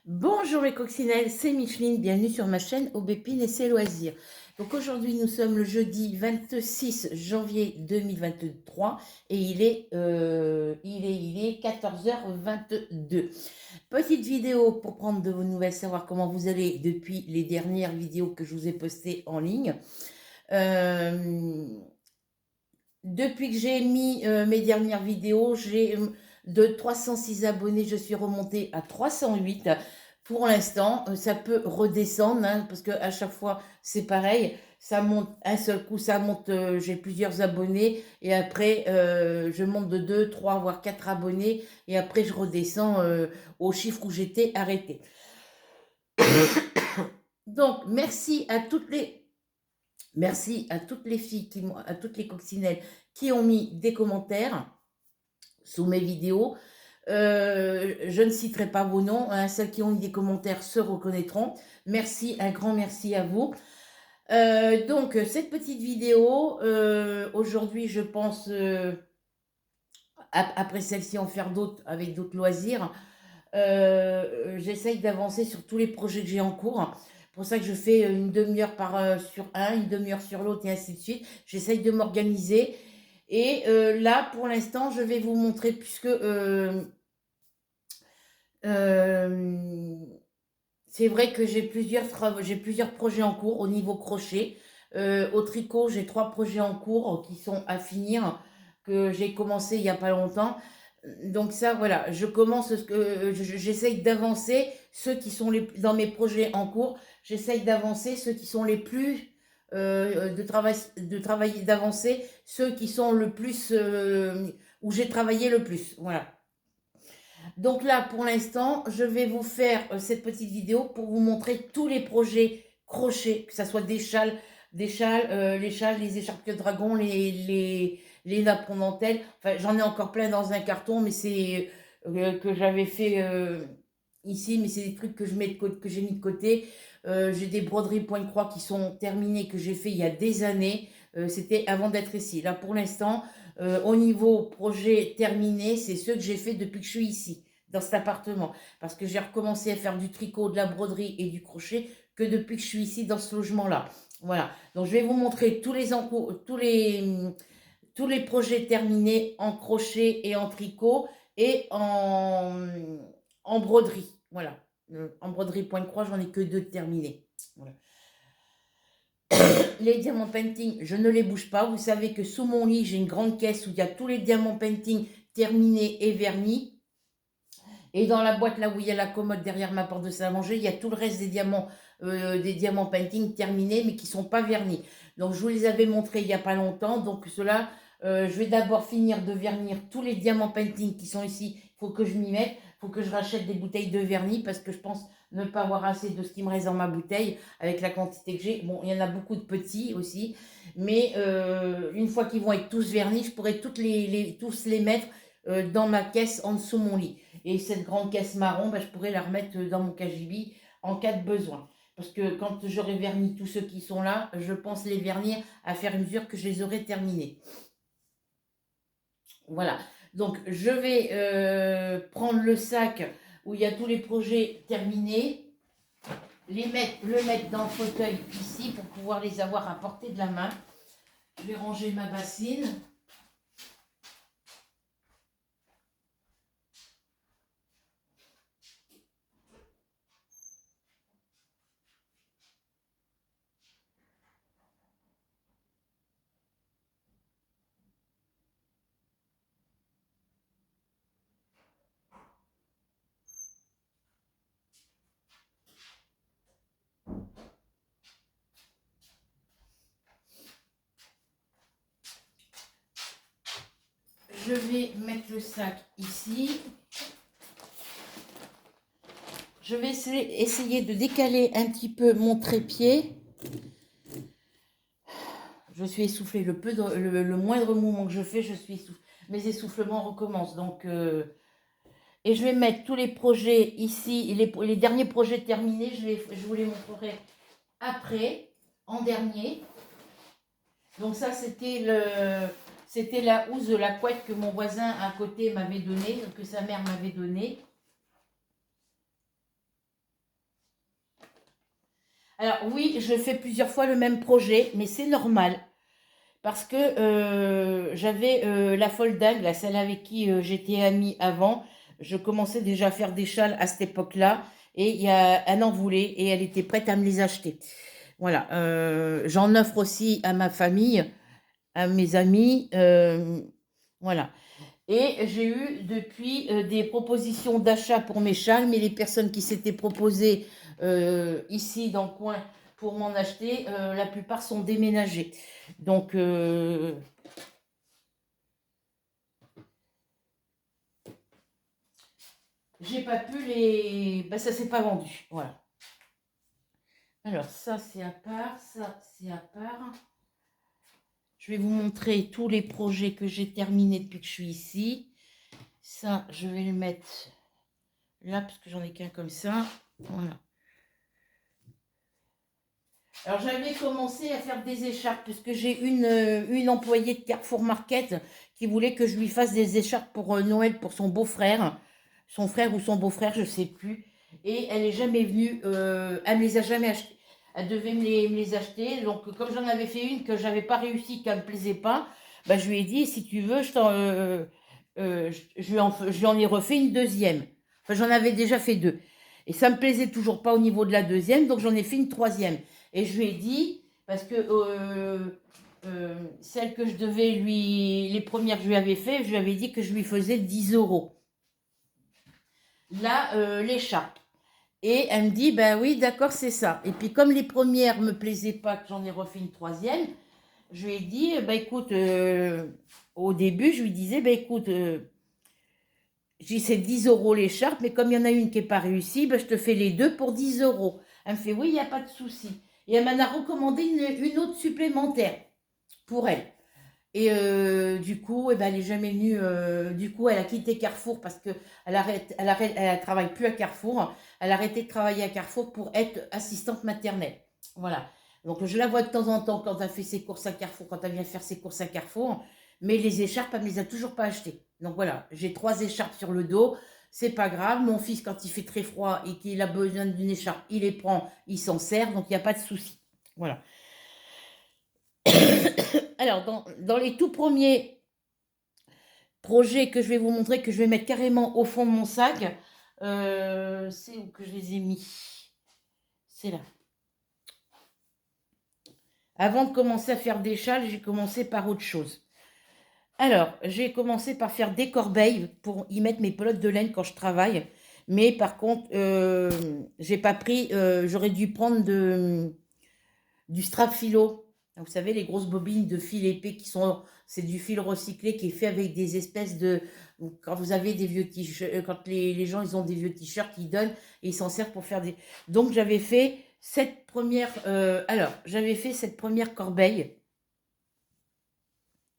Bonjour mes coccinelles, c'est Micheline, bienvenue sur ma chaîne Aubépine et ses loisirs. Donc aujourd'hui nous sommes le jeudi 26 janvier 2023 et il est 14h22. Petite vidéo pour prendre de vos nouvelles, savoir comment vous allez depuis les dernières vidéos que je vous ai postées en ligne. Depuis que j'ai mis mes dernières vidéos, j'ai de 306 abonnés, je suis remontée à 308. Pour l'instant, ça peut redescendre, hein, parce qu'à chaque fois, c'est pareil. Ça monte un seul coup, ça monte, j'ai plusieurs abonnés, et après, je monte de 2, 3, voire 4 abonnés, et après, je redescends au chiffre où j'étais arrêtée. Donc, merci à toutes les filles, à toutes les coccinelles qui ont mis des commentaires sous mes vidéos. Je ne citerai pas vos noms, hein, celles qui ont mis des commentaires se reconnaîtront. Merci, un grand merci à vous. Donc, cette petite vidéo, aujourd'hui, je pense, après celle-ci, en faire d'autres avec d'autres loisirs. J'essaye d'avancer sur tous les projets que j'ai en cours. C'est pour ça que je fais une demi-heure sur un, une demi-heure sur l'autre et ainsi de suite. J'essaye de m'organiser. Et là, pour l'instant, je vais vous montrer, puisque c'est vrai que j'ai plusieurs projets en cours au niveau crochet. Au tricot, j'ai 3 projets en cours qui sont à finir, que j'ai commencé il n'y a pas longtemps. Donc ça, voilà, j'essaye d'avancer ceux qui sont dans mes projets en cours. J'essaye d'avancer ceux qui sont les plus d'avancer ceux qui sont le plus où j'ai travaillé le plus. Voilà. Donc là, pour l'instant, je vais vous faire cette petite vidéo pour vous montrer tous les projets crochets, que ce soit les châles, les écharpes de dragon, les nappes en dentelle. Enfin, j'en ai encore plein dans un carton, mais c'est que j'avais fait ici, mais c'est des trucs que que j'ai mis de côté. J'ai des broderies point-croix qui sont terminées, que j'ai fait il y a des années. C'était avant d'être ici. Là, pour l'instant, au niveau projet terminé, c'est ceux que j'ai fait depuis que je suis ici, dans cet appartement. Parce que j'ai recommencé à faire du tricot, de la broderie et du crochet que depuis que je suis ici, dans ce logement-là. Voilà. Donc, je vais vous montrer tous les projets terminés en crochet et en tricot et en broderie. Voilà. En broderie point-croix, j'en ai que 2 terminés. Voilà. Les diamants painting, je ne les bouge pas. Vous savez que sous mon lit, j'ai une grande caisse où il y a tous les diamants painting terminés et vernis. Et dans la boîte, là où il y a la commode derrière ma porte de salle à manger, il y a tout le reste des diamants painting terminés, mais qui ne sont pas vernis. Donc, je vous les avais montrés il n'y a pas longtemps. Donc, cela, je vais d'abord finir de vernir tous les diamants painting qui sont ici. Il faut que je m'y mette. Il faut que je rachète des bouteilles de vernis parce que je pense ne pas avoir assez de ce qui me reste dans ma bouteille avec la quantité que j'ai. Bon, il y en a beaucoup de petits aussi. Mais une fois qu'ils vont être tous vernis, je pourrai tous les mettre dans ma caisse en dessous de mon lit. Et cette grande caisse marron, je pourrais la remettre dans mon cagibi en cas de besoin. Parce que quand j'aurai verni tous ceux qui sont là, je pense les vernir à faire une mesure que je les aurai terminés. Voilà. Donc, je vais prendre le sac où il y a tous les projets terminés, le mettre dans le fauteuil ici pour pouvoir les avoir à portée de la main. Je vais ranger ma bassine. Je vais mettre le sac ici. Je vais essayer de décaler un petit peu mon trépied. Je suis essoufflée. Le moindre mouvement que je fais, je suis essoufflée. Mes essoufflements recommencent. Donc, et je vais mettre tous les projets ici. Les derniers projets terminés, je vous les montrerai après, en dernier. Donc ça, c'était la housse de la couette que mon voisin à côté m'avait donnée, que sa mère m'avait donnée. Alors oui, je fais plusieurs fois le même projet, mais c'est normal. Parce que j'avais la folding, là, celle avec qui j'étais amie avant. Je commençais déjà à faire des châles à cette époque-là. Et elle en voulait et elle était prête à me les acheter. Voilà. J'en offre aussi à ma famille, à mes amis. Voilà. Et j'ai eu depuis des propositions d'achat pour mes châles, mais les personnes qui s'étaient proposées ici dans le coin pour m'en acheter, la plupart sont déménagées. Donc, j'ai pas pu les... Ben, ça s'est pas vendu. Voilà. Alors, ça, c'est à part. Ça, c'est à part. Je vais vous montrer tous les projets que j'ai terminés depuis que je suis ici. Ça, je vais le mettre là, parce que j'en ai qu'un comme ça. Voilà. Alors, j'avais commencé à faire des écharpes, parce que j'ai une employée de Carrefour Market qui voulait que je lui fasse des écharpes pour Noël pour son beau-frère. Son frère ou son beau-frère, je ne sais plus. Et elle n'est jamais venue, elle ne les a jamais achetées. Elle devait me les acheter. Donc, comme j'en avais fait une que je n'avais pas réussi, qu'elle ne me plaisait pas, bah, je lui ai dit, si tu veux, je lui en ai refait une deuxième. Enfin, j'en avais déjà fait deux. Et ça ne me plaisait toujours pas au niveau de la deuxième, donc j'en ai fait une troisième. Et je lui ai dit, parce que celle que je devais lui, les premières que je lui avais fait, je lui avais dit que je lui faisais 10 euros. Là, l'écharpe. Et elle me dit, ben oui, d'accord, c'est ça. Et puis comme les premières me plaisaient pas, que j'en ai refait une troisième, je lui ai dit, ben écoute, au début, je lui disais, ben écoute, je dis c'est 10 euros l'écharpe, mais comme il y en a une qui n'est pas réussie, ben, je te fais les deux pour 10 euros. Elle me fait, oui, il n'y a pas de souci. Et elle m'en a recommandé une autre supplémentaire pour elle. Et du coup, eh ben, elle n'est jamais venue. Du coup, elle a quitté Carrefour parce qu'elle elle travaille plus à Carrefour. Elle a arrêté de travailler à Carrefour pour être assistante maternelle. Voilà. Donc, je la vois de temps en temps quand elle fait ses courses à Carrefour, quand elle vient faire ses courses à Carrefour. Mais les écharpes, elle ne les a toujours pas achetées. Donc, voilà. J'ai 3 écharpes sur le dos. C'est pas grave. Mon fils, quand il fait très froid et qu'il a besoin d'une écharpe, il les prend, il s'en sert. Donc, il n'y a pas de souci. Voilà. Alors, dans les tout premiers projets que je vais vous montrer, que je vais mettre carrément au fond de mon sac, c'est où que je les ai mis? C'est là. Avant de commencer à faire des châles, j'ai commencé par autre chose. Alors, j'ai commencé par faire des corbeilles pour y mettre mes pelotes de laine quand je travaille. Mais par contre, j'ai pas pris, j'aurais dû prendre du strap philo. Vous savez, les grosses bobines de fil épais qui sont, c'est du fil recyclé qui est fait avec des espèces de, quand vous avez des vieux t-shirts, quand les gens, ils ont des vieux t-shirts, ils donnent et ils s'en servent pour faire des... Donc, j'avais fait cette première, j'avais fait cette première corbeille.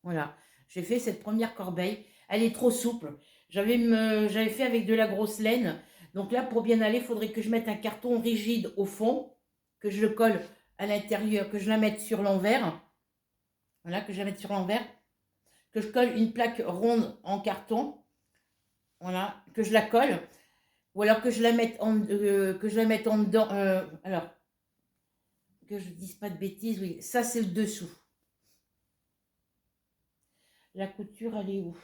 Voilà, j'ai fait cette première corbeille. Elle est trop souple. J'avais fait avec de la grosse laine. Donc là, pour bien aller, il faudrait que je mette un carton rigide au fond, que je le colle à l'intérieur, que je la mette sur l'envers. Voilà, que je la mette sur l'envers. Que je colle une plaque ronde en carton. Voilà, que je la colle. Ou alors que je la mette en dedans. Alors, que je ne dise pas de bêtises, oui. Ça, c'est le dessous. La couture, elle est où?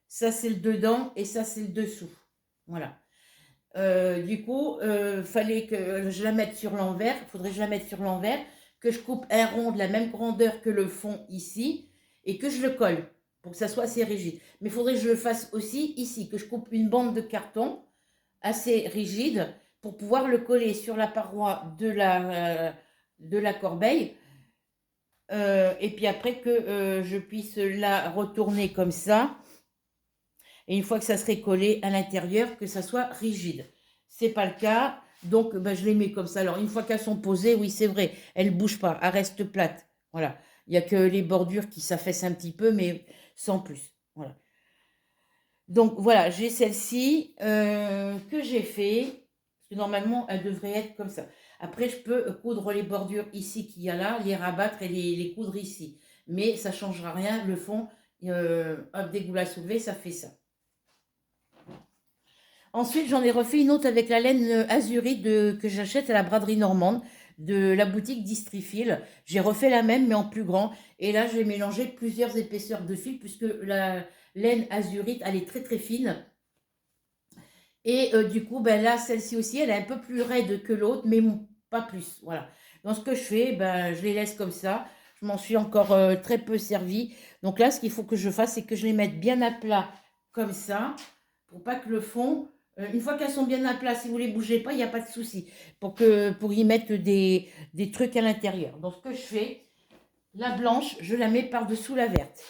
Ça, c'est le dedans et ça, c'est le dessous. Voilà. Du coup, fallait que je la mette sur l'envers. Il faudrait que je la mette sur l'envers, que je coupe un rond de la même grandeur que le fond ici et que je le colle pour que ça soit assez rigide. Mais il faudrait que je le fasse aussi ici, que je coupe une bande de carton assez rigide pour pouvoir le coller sur la paroi de la corbeille. Et puis après que je puisse la retourner comme ça. Et une fois que ça serait collé à l'intérieur, que ça soit rigide. C'est pas le cas, donc ben, je les mets comme ça. Alors une fois qu'elles sont posées, oui c'est vrai, elles ne bougent pas, elles restent plates. Voilà, il n'y a que les bordures qui s'affaissent un petit peu, mais sans plus. Voilà. Donc voilà, j'ai celle-ci que j'ai fait, parce que normalement elle devrait être comme ça. Après je peux coudre les bordures ici qu'il y a là, les rabattre et les coudre ici. Mais ça ne changera rien, le fond, hop, des goules à soulever, ça fait ça. Ensuite, j'en ai refait une autre avec la laine azurite que j'achète à la braderie normande de la boutique d'Istrifil. J'ai refait la même, mais en plus grand. Et là, j'ai mélangé plusieurs épaisseurs de fil, puisque la laine azurite, elle est très très fine. Et du coup, ben là, celle-ci aussi, elle est un peu plus raide que l'autre, mais pas plus. Voilà. Donc, ce que je fais, ben, je les laisse comme ça. Je m'en suis encore très peu servi. Donc là, ce qu'il faut que je fasse, c'est que je les mette bien à plat, comme ça, pour pas que le fond... une fois qu'elles sont bien à plat, si vous les bougez pas, il n'y a pas de souci. Pour y mettre des trucs à l'intérieur. Donc, ce que je fais, la blanche, je la mets par-dessous la verte.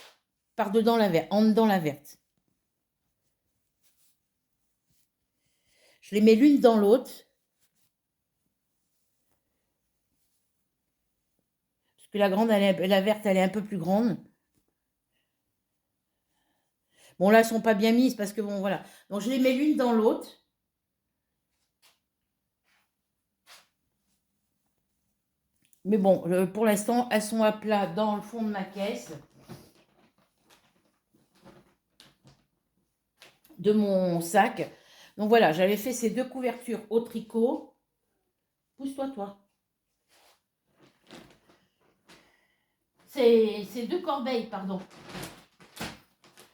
Par-dedans la verte, en dedans la verte. Je les mets l'une dans l'autre. Parce que la grande, la verte, elle est un peu plus grande. Bon, là, elles sont pas bien mises parce que, bon, voilà. Donc, je les mets l'une dans l'autre. Mais bon, pour l'instant, elles sont à plat dans le fond de ma caisse. De mon sac. Donc, voilà, j'avais fait ces deux couvertures au tricot. Pousse-toi, toi. C'est deux corbeilles, pardon.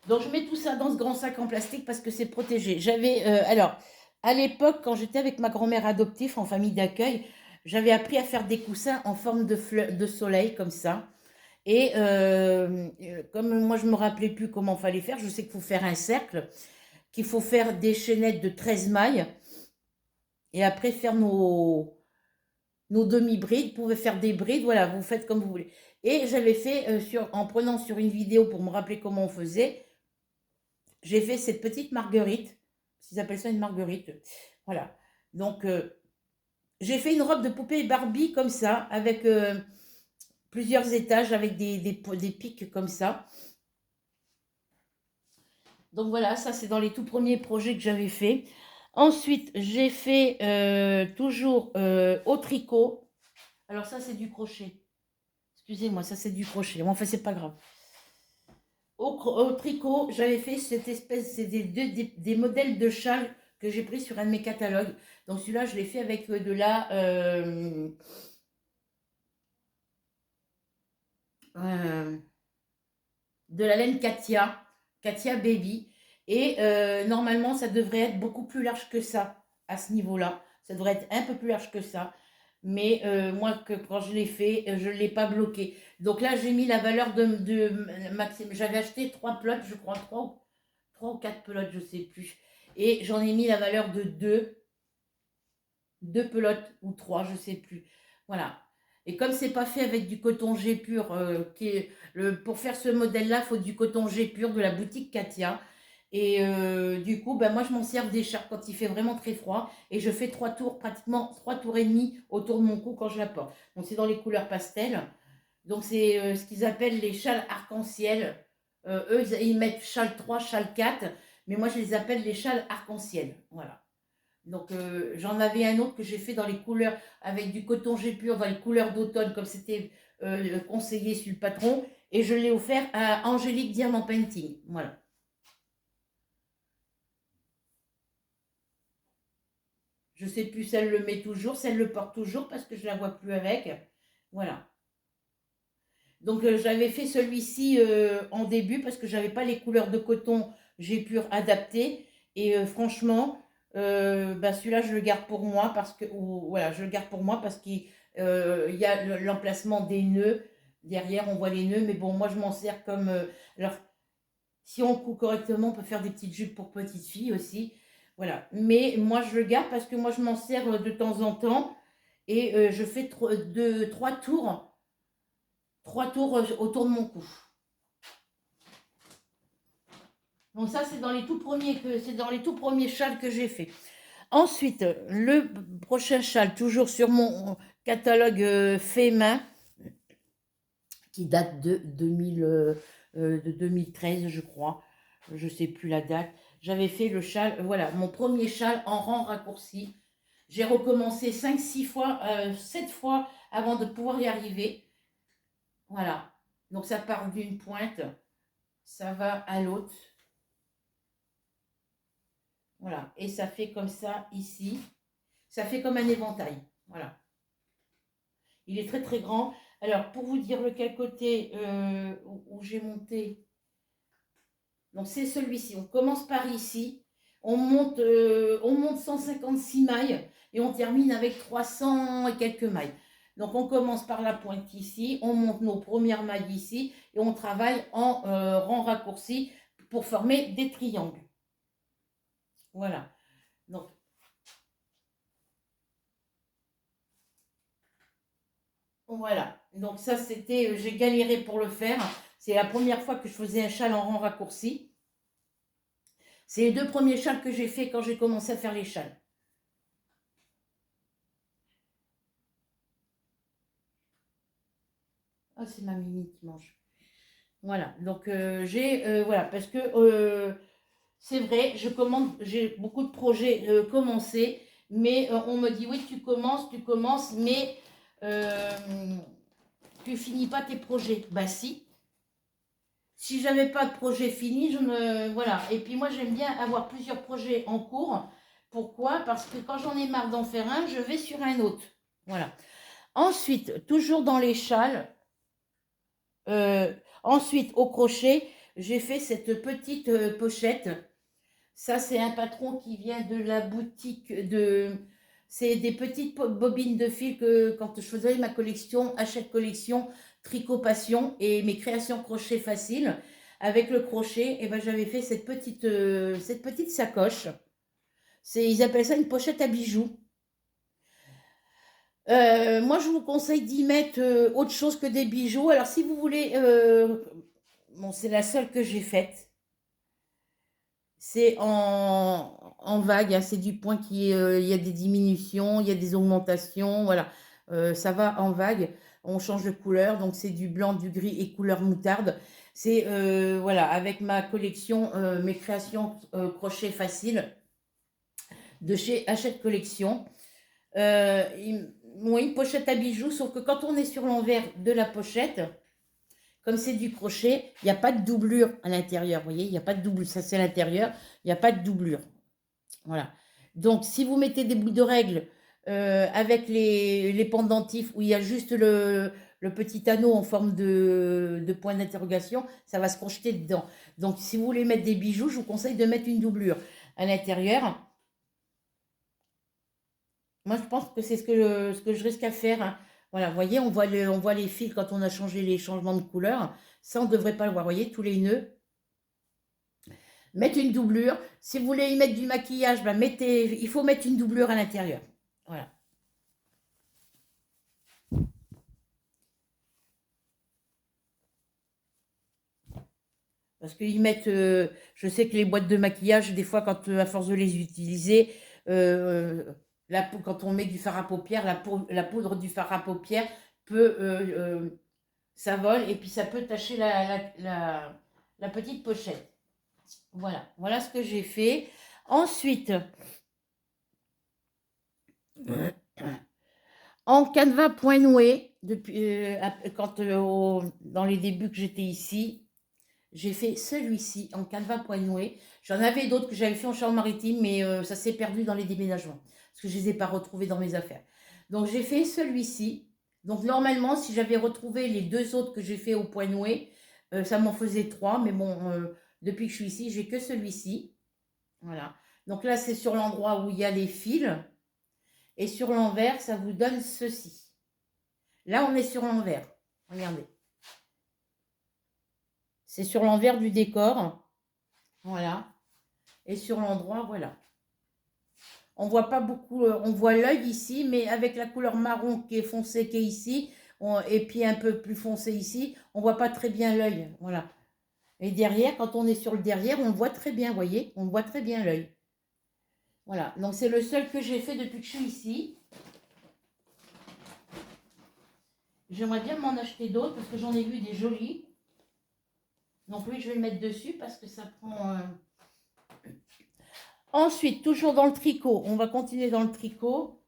Donc, je mets tout ça dans ce grand sac en plastique parce que c'est protégé. J'avais, alors, à l'époque, quand j'étais avec ma grand-mère adoptive en famille d'accueil, j'avais appris à faire des coussins en forme de soleil, comme ça. Et comme moi, je ne me rappelais plus comment il fallait faire, je sais qu'il faut faire un cercle, qu'il faut faire des chaînettes de 13 mailles, et après faire nos demi-brides. Vous pouvez faire des brides, voilà, vous faites comme vous voulez. Et j'avais fait, en prenant sur une vidéo pour me rappeler comment on faisait, j'ai fait cette petite marguerite, ils appellent ça une marguerite, voilà. Donc, j'ai fait une robe de poupée Barbie comme ça, avec plusieurs étages, avec des pics comme ça. Donc voilà, ça c'est dans les tout premiers projets que j'avais fait. Ensuite, j'ai fait toujours au tricot. Alors ça c'est du crochet. Excusez-moi, ça c'est du crochet. Bon, enfin, c'est pas grave. Au tricot, j'avais fait cette espèce, c'est des modèles de châles que j'ai pris sur un de mes catalogues. Donc celui-là, je l'ai fait avec euh, de la laine Katia Baby. Et normalement, ça devrait être beaucoup plus large que ça, à ce niveau-là. Ça devrait être un peu plus large que ça. Mais moi, quand je l'ai fait, je ne l'ai pas bloqué. Donc là, j'ai mis la valeur de maximum. J'avais acheté 3 pelotes, je crois, 3 ou 4 pelotes, je ne sais plus. Et j'en ai mis la valeur de 2 pelotes ou 3, je ne sais plus. Voilà. Et comme c'est pas fait avec du coton G pur, pour faire ce modèle-là, il faut du coton G pur de la boutique Katia. Et du coup, ben, moi, je m'en sers d'écharpe quand il fait vraiment très froid. Et je fais 3 tours, pratiquement 3 tours et demi autour de mon cou quand je la porte. Donc, c'est dans les couleurs pastel. Donc, c'est ce qu'ils appellent les châles arc-en-ciel. Eux, ils mettent châle 3, châle 4. Mais moi, je les appelle les châles arc-en-ciel. Voilà. Donc, j'en avais un autre que j'ai fait dans les couleurs, avec du coton G pur, dans les couleurs d'automne, comme c'était conseillé sur le patron. Et je l'ai offert à Angélique Diamant Painting. Voilà. Je sais plus si elle le met toujours, si elle le porte toujours, parce que je la vois plus avec. Voilà. Donc, j'avais fait celui-ci en début, parce que j'avais pas les couleurs de coton G pur adaptées. Et franchement, bah, celui-là, je le garde pour moi, parce que, voilà, je le garde pour moi parce qu'il y a l'emplacement des nœuds. Derrière, on voit les nœuds, mais bon, moi, je m'en sers comme... alors, si on coud correctement, on peut faire des petites jupes pour petites filles aussi. Voilà. Mais moi, je le garde parce que moi, je m'en sers de temps en temps. Et je fais 3 tours. 3 tours autour de mon cou. Donc ça, c'est dans les tout premiers châles que j'ai fait. Ensuite, le prochain châle, toujours sur mon catalogue fait main, qui date de 2013, je crois. Je ne sais plus la date. J'avais fait le châle, voilà, mon premier châle en rang raccourci. J'ai recommencé 5, 6 fois, 7 fois avant de pouvoir y arriver. Voilà. Donc ça part d'une pointe, ça va à l'autre. Voilà, et ça fait comme ça ici. Ça fait comme un éventail. Voilà. Il est très très grand. Alors, pour vous dire lequel côté où j'ai monté, donc c'est celui-ci. On commence par ici. On monte 156 mailles et on termine avec 300 et quelques mailles. Donc, on commence par la pointe ici. On monte nos premières mailles ici et on travaille en rang raccourci pour former des triangles. Voilà. Donc, voilà, donc ça c'était, j'ai galéré pour le faire. C'est la première fois que je faisais un châle en rang raccourci. C'est les 2 premiers châles que j'ai fait quand j'ai commencé à faire les châles. Ah, c'est ma Mimi qui mange. Voilà, donc voilà, parce que c'est vrai, j'ai beaucoup de projets commencés, mais on me dit oui, tu commences, mais euh, tu finis pas tes projets. Bah si j'avais pas de projet fini, voilà. Et puis moi, j'aime bien avoir plusieurs projets en cours. Pourquoi? Parce que quand j'en ai marre d'en faire un, je vais sur un autre. Voilà. Ensuite, toujours dans les châles, ensuite au crochet, j'ai fait cette petite pochette. Ça, c'est un patron qui vient de la boutique de... C'est des petites bobines de fil que quand je faisais ma collection, Hachette Collection, Tricot Passion et mes créations crochet facile, avec le crochet, et ben, j'avais fait cette petite sacoche. Ils appellent ça une pochette à bijoux. Moi, je vous conseille d'y mettre autre chose que des bijoux. Alors, si vous voulez, bon, c'est la seule que j'ai faite. C'est en vague, hein, c'est du point il y a des diminutions, il y a des augmentations, voilà. Ça va en vague, on change de couleur, donc c'est du blanc, du gris et couleur moutarde. C'est, voilà, avec ma collection, mes créations crochet facile de chez Hachette Collection. Une pochette à bijoux, sauf que quand on est sur l'envers de la pochette, comme c'est du crochet, il n'y a pas de doublure à l'intérieur. Vous voyez, il n'y a pas de doublure. Ça, c'est l'intérieur. Il n'y a pas de doublure. Voilà. Donc, si vous mettez des bouts de règle avec les pendentifs où il y a juste le petit anneau en forme de point d'interrogation, ça va se projeter dedans. Donc, si vous voulez mettre des bijoux, je vous conseille de mettre une doublure à l'intérieur. Moi, je pense que c'est ce que je risque à faire, hein. Voilà, vous voyez, on voit les fils quand on a changé les changements de couleur. Ça, on ne devrait pas le voir. Vous voyez, tous les nœuds. Mettre une doublure. Si vous voulez y mettre du maquillage, ben il faut mettre une doublure à l'intérieur. Voilà. Parce qu'ils mettent, je sais que les boîtes de maquillage, des fois, à force de les utiliser, quand on met du fard à paupières, la poudre du fard à paupières peut, ça vole et puis ça peut tacher la petite pochette. Voilà, voilà ce que j'ai fait. Ensuite, en canevas point noué, dans les débuts que j'étais ici, j'ai fait celui-ci en canevas point noué. J'en avais d'autres que j'avais fait en Charente-Maritime, mais ça s'est perdu dans les déménagements, parce que je ne les ai pas retrouvés dans mes affaires. Donc j'ai fait celui-ci. Donc normalement, si j'avais retrouvé les 2 autres que j'ai fait au point noué, ça m'en faisait 3, mais bon, depuis que je suis ici, j'ai que celui-ci. Voilà. Donc là, c'est sur l'endroit où il y a les fils. Et sur l'envers, ça vous donne ceci. Là, on est sur l'envers. Regardez. C'est sur l'envers du décor. Voilà. Et sur l'endroit, voilà. On voit pas beaucoup, on voit l'œil ici, mais avec la couleur marron qui est foncée qui est ici, et puis un peu plus foncé ici, on voit pas très bien l'œil. Voilà. Et derrière, quand on est sur le derrière, on voit très bien, vous voyez, on voit très bien l'œil. Voilà. Donc c'est le seul que j'ai fait depuis que je suis ici. J'aimerais bien m'en acheter d'autres parce que j'en ai vu des jolis. Donc oui, je vais le mettre dessus parce que ça prend... Ensuite, toujours dans le tricot, on va continuer dans le tricot.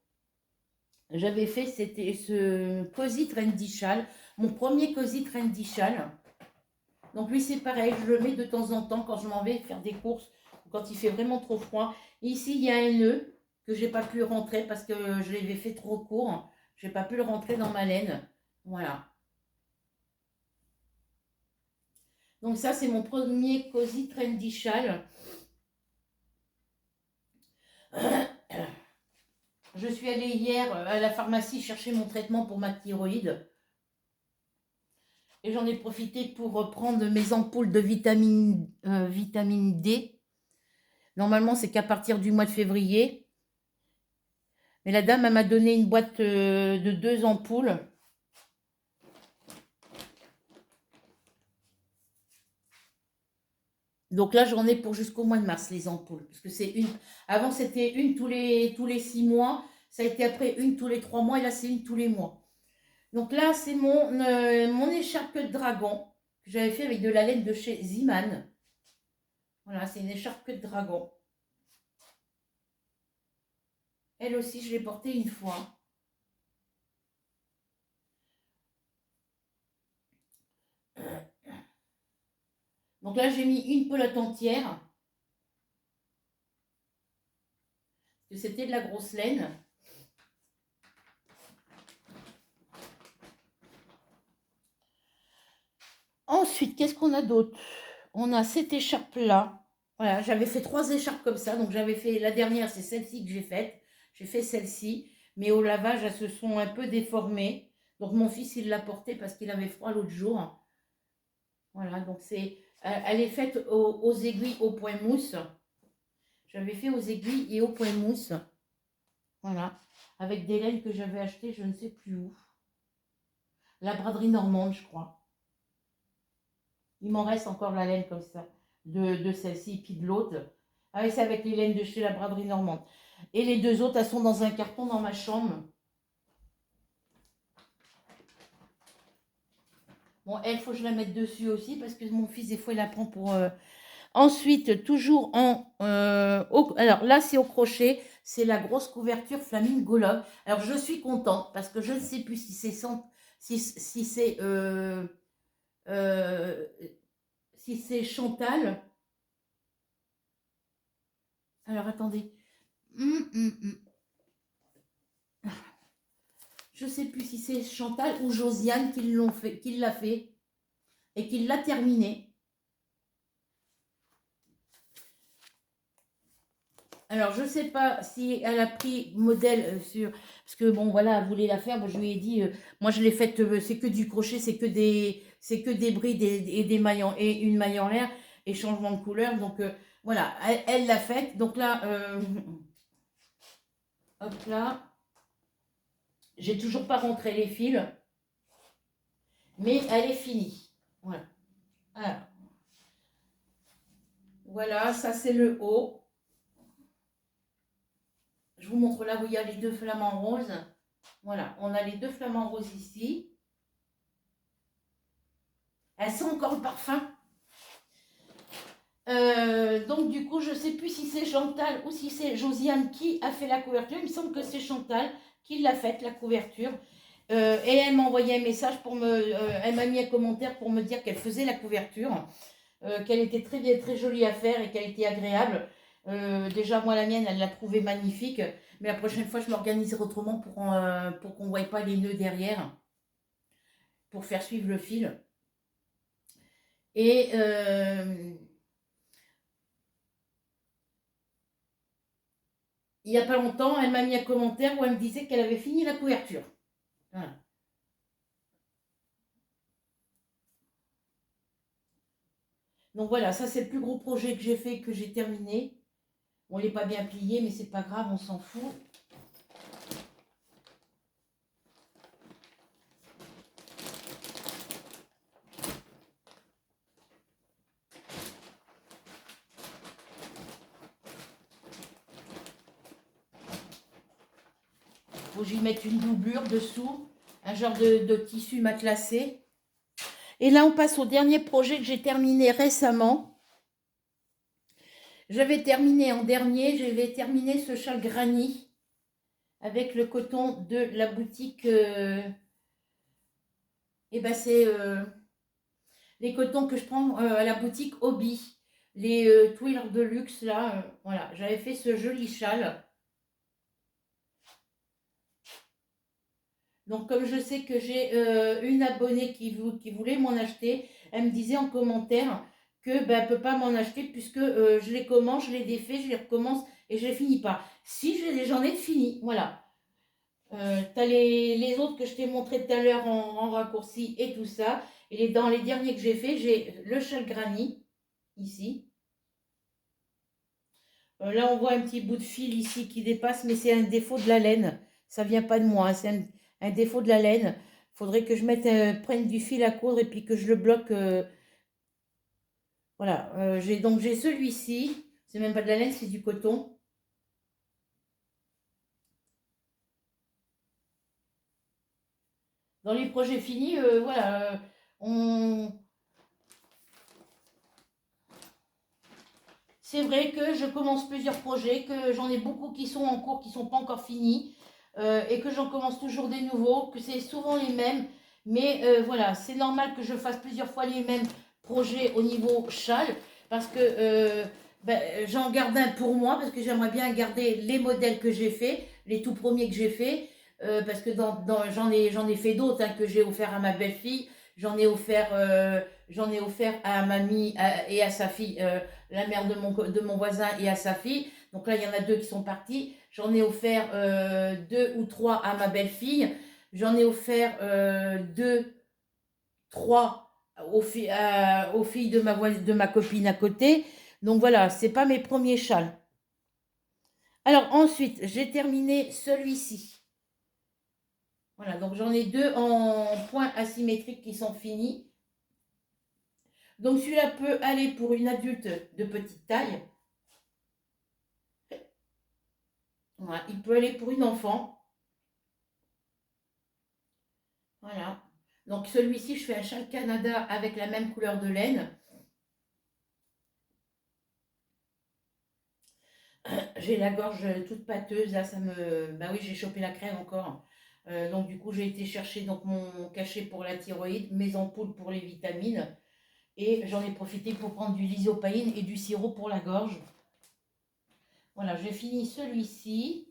J'avais fait, c'était ce Cozy Trendy Châle, mon premier Cozy Trendy Châle. Donc lui, c'est pareil, je le mets de temps en temps quand je m'en vais faire des courses quand il fait vraiment trop froid. Ici, il y a un nœud que j'ai pas pu rentrer parce que je l'avais fait trop court. J'ai pas pu le rentrer dans ma laine. Voilà. Donc ça, c'est mon premier Cozy Trendy Châle. Je suis allée hier à la pharmacie chercher mon traitement pour ma thyroïde. Et j'en ai profité pour prendre mes ampoules de vitamine D. Normalement, c'est qu'à partir du mois de février. Mais la dame, elle m'a donné une boîte de 2 ampoules. Donc là, j'en ai pour jusqu'au mois de mars, les ampoules. Parce que c'est une. Avant, c'était une tous les 6 mois. Ça a été après une tous les 3 mois. Et là, c'est une tous les mois. Donc là, c'est mon écharpe de dragon que j'avais fait avec de la laine de chez Ziman. Voilà, c'est une écharpe de dragon. Elle aussi, je l'ai portée une fois. Donc là, j'ai mis une pelote entière. Que c'était de la grosse laine. Ensuite, qu'est-ce qu'on a d'autre? On a cette écharpe-là. Voilà, j'avais fait 3 écharpes comme ça. Donc j'avais fait, la dernière, c'est celle-ci que j'ai faite. J'ai fait celle-ci. Mais au lavage, elles se sont un peu déformées. Donc mon fils, il l'a portée parce qu'il avait froid l'autre jour. Voilà, donc elle est faite aux aiguilles au point mousse. J'avais fait aux aiguilles et au point mousse. Voilà, avec des laines que j'avais achetées, je ne sais plus où. La braderie normande, je crois. Il m'en reste encore la laine comme ça, de celle-ci, puis de l'autre. Ah oui, c'est avec les laines de chez la braderie normande. Et les 2 autres, elles sont dans un carton dans ma chambre. Bon, elle, il faut que je la mette dessus aussi, parce que mon fils, des fois, il la prend pour... Ensuite, toujours alors là, c'est au crochet. C'est la grosse couverture Flamingo Love. Alors, je suis contente, parce que je ne sais plus si c'est... Si c'est Chantal. Alors, attendez. Je ne sais plus si c'est Chantal ou Josiane qui l'a fait et qui l'a terminé. Alors, je ne sais pas si elle a pris modèle sur... Parce que, bon, voilà, elle voulait la faire. Moi, je lui ai dit, moi, je l'ai faite, c'est que du crochet, c'est que des brides et des mailles et une maille en l'air et changement de couleur. Donc, voilà, elle l'a faite. Donc là, hop là, j'ai toujours pas rentré les fils, mais elle est finie. Voilà. Alors, voilà, ça c'est le haut. Je vous montre là où il y a les 2 flamants roses. Voilà, on a les 2 flamants roses ici. Elles sont encore le parfum. Donc du coup, je ne sais plus si c'est Chantal ou si c'est Josiane qui a fait la couverture. Il me semble que c'est Chantal qui l'a faite, la couverture. Et elle m'a envoyé un message elle m'a mis un commentaire pour me dire qu'elle faisait la couverture, qu'elle était très jolie à faire et qu'elle était agréable. Déjà, moi, la mienne, elle l'a trouvée magnifique. Mais la prochaine fois, je m'organiserai autrement pour qu'on ne voie pas les nœuds derrière, pour faire suivre le fil. Et il n'y a pas longtemps, elle m'a mis un commentaire où elle me disait qu'elle avait fini la couverture. Voilà. Donc voilà, ça c'est le plus gros projet que j'ai fait, que j'ai terminé. On ne l'est pas bien plié, mais c'est pas grave, on s'en fout. Faut que j'y mette une doublure dessous, un genre de tissu matelassé. Et là, on passe au dernier projet que j'ai terminé récemment. J'avais terminé ce châle granny avec le coton de la boutique. Et ben c'est les cotons que je prends à la boutique Hobby. les Twiller de luxe, là. Voilà, j'avais fait ce joli châle. Donc, comme je sais que j'ai une abonnée qui voulait m'en acheter, elle me disait en commentaire que ben, elle ne peut pas m'en acheter puisque je les commence, je les défais, je les recommence et je les finis pas. Si, j'en ai fini, voilà. Tu as les autres que je t'ai montré tout à l'heure en raccourci et tout ça. Et dans les derniers que j'ai fait, j'ai le châle granny, ici. Là, on voit un petit bout de fil ici qui dépasse, mais c'est un défaut de la laine. Ça vient pas de moi, hein, c'est un défaut de la laine. Il faudrait que je prenne du fil à coudre et puis que je le bloque. Voilà, j'ai celui-ci. C'est même pas de la laine, c'est du coton. Dans les projets finis, voilà, c'est vrai que je commence plusieurs projets, que j'en ai beaucoup qui sont en cours, qui ne sont pas encore finis, et que j'en commence toujours des nouveaux, que c'est souvent les mêmes. Mais voilà, c'est normal que je fasse plusieurs fois les mêmes projets au niveau châle, parce que ben, j'en garde un pour moi, parce que j'aimerais bien garder les modèles que j'ai faits, les tout premiers que j'ai faits, parce que j'en ai fait d'autres hein, que j'ai offert à ma belle-fille, j'en ai offert à mamie et à sa fille. La mère de mon voisin et à sa fille. Donc là, il y en a 2 qui sont partis. J'en ai offert 2 ou 3 à ma belle-fille. J'en ai offert 2, 3 aux filles de ma copine à côté. Donc voilà, c'est pas mes premiers châles. Alors ensuite, j'ai terminé celui-ci. Voilà, donc j'en ai 2 en points asymétriques qui sont finis. Donc celui-là peut aller pour une adulte de petite taille. Voilà, il peut aller pour une enfant. Voilà. Donc celui-ci, je fais un châle Canada avec la même couleur de laine. J'ai la gorge toute pâteuse, là, ça me... Bah oui, j'ai chopé la crève encore. Donc du coup, j'ai été chercher donc, mon cachet pour la thyroïde, mes ampoules pour les vitamines. Et j'en ai profité pour prendre du lysopaïne et du sirop pour la gorge. Voilà, j'ai fini celui-ci.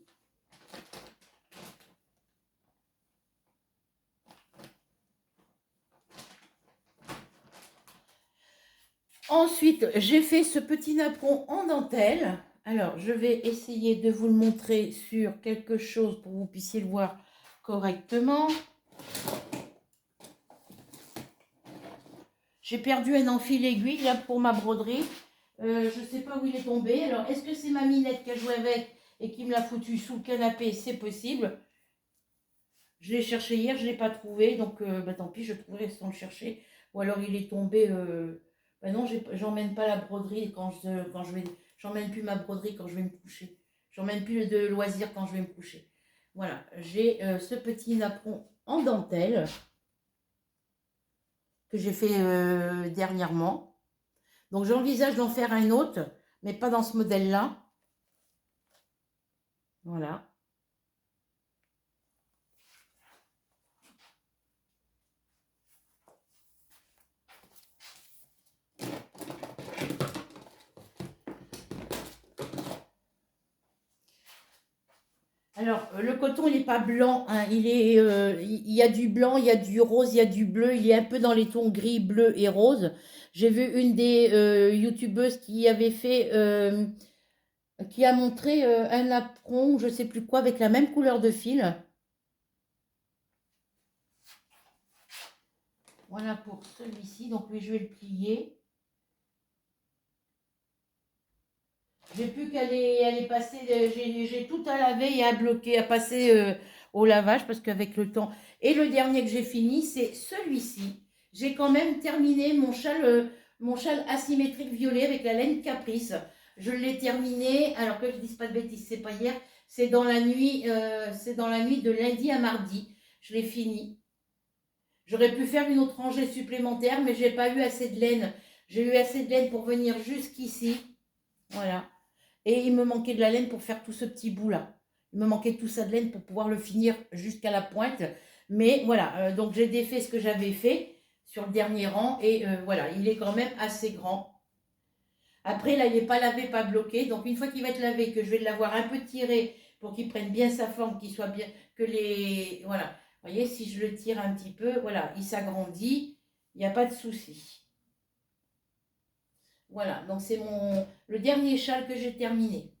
Ensuite, j'ai fait ce petit napperon en dentelle. Alors, je vais essayer de vous le montrer sur quelque chose pour que vous puissiez le voir correctement. J'ai perdu un enfil aiguille là pour ma broderie. Je ne sais pas où il est tombé. Alors, est-ce que c'est ma minette qui a joué avec et qui me l'a foutu sous le canapé? C'est possible. Je l'ai cherché hier, je ne l'ai pas trouvé. Donc, bah, tant pis, je trouverai sans le chercher. Ou alors, il est tombé... Bah non, j'emmène pas la broderie quand je vais... J'emmène plus ma broderie quand je vais me coucher. J'emmène plus de loisirs quand je vais me coucher. Voilà, j'ai ce petit napperon en dentelle que j'ai fait dernièrement. Donc j'envisage d'en faire un autre, mais pas dans ce modèle-là. Voilà. Alors, le coton, il n'est pas blanc, hein, il y a du blanc, il y a du rose, il y a du bleu, il est un peu dans les tons gris, bleu et rose. J'ai vu une des youtubeuses qui avait fait, qui a montré un napperon, je ne sais plus quoi, avec la même couleur de fil. Voilà pour celui-ci, donc lui, je vais le plier. J'ai plus qu'à les passer, j'ai tout à laver et à bloquer, à passer au lavage parce qu'avec le temps. Et le dernier que j'ai fini, c'est celui-ci. J'ai quand même terminé mon châle asymétrique violet avec la laine Caprice. Je l'ai terminé, alors que je ne dise pas de bêtises, c'est pas hier, c'est dans la nuit de lundi à mardi. Je l'ai fini. J'aurais pu faire une autre rangée supplémentaire, mais j'ai pas eu assez de laine. J'ai eu assez de laine pour venir jusqu'ici. Voilà. Et il me manquait de la laine pour faire tout ce petit bout-là. Il me manquait tout ça de laine pour pouvoir le finir jusqu'à la pointe. Mais voilà, donc j'ai défait ce que j'avais fait sur le dernier rang. Et voilà, il est quand même assez grand. Après, là, il n'est pas lavé, pas bloqué. Donc, une fois qu'il va être lavé, que je vais l'avoir un peu tiré pour qu'il prenne bien sa forme, qu'il soit bien, que les... Voilà. Vous voyez, si je le tire un petit peu, voilà, il s'agrandit. Il n'y a pas de souci. Voilà, donc c'est le dernier châle que j'ai terminé.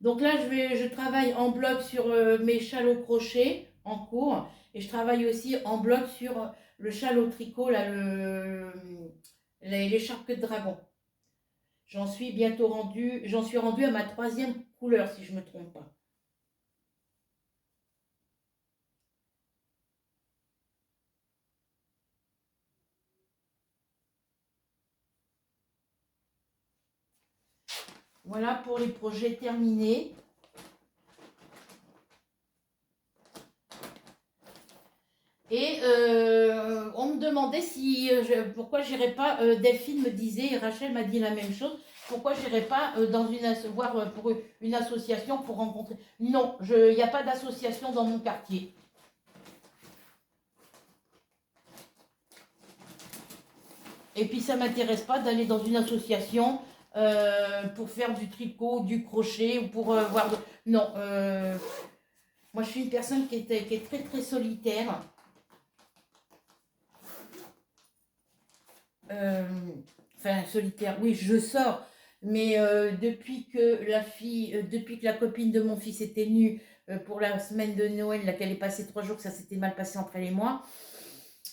Donc là, je travaille en bloc sur mes châles au crochet en cours. Et je travaille aussi en bloc sur le châle au tricot, là, l'écharpe de dragon. J'en suis rendue à ma 3e couleur, si je ne me trompe pas. Voilà pour les projets terminés. Et on me demandait si pourquoi j'irais pas, Delphine me disait, et Rachel m'a dit la même chose, pourquoi j'irais pas dans voir pour une association pour rencontrer. Non, il n'y a pas d'association dans mon quartier. Et puis ça m'intéresse pas d'aller dans une association pour faire du tricot, du crochet ou pour voir. Non, moi je suis une personne qui est très très solitaire. Enfin, solitaire, oui, je sors, mais depuis que la copine de mon fils était nue pour la semaine de Noël, là, qu'elle est passée 3 jours, que ça s'était mal passé entre elle et moi,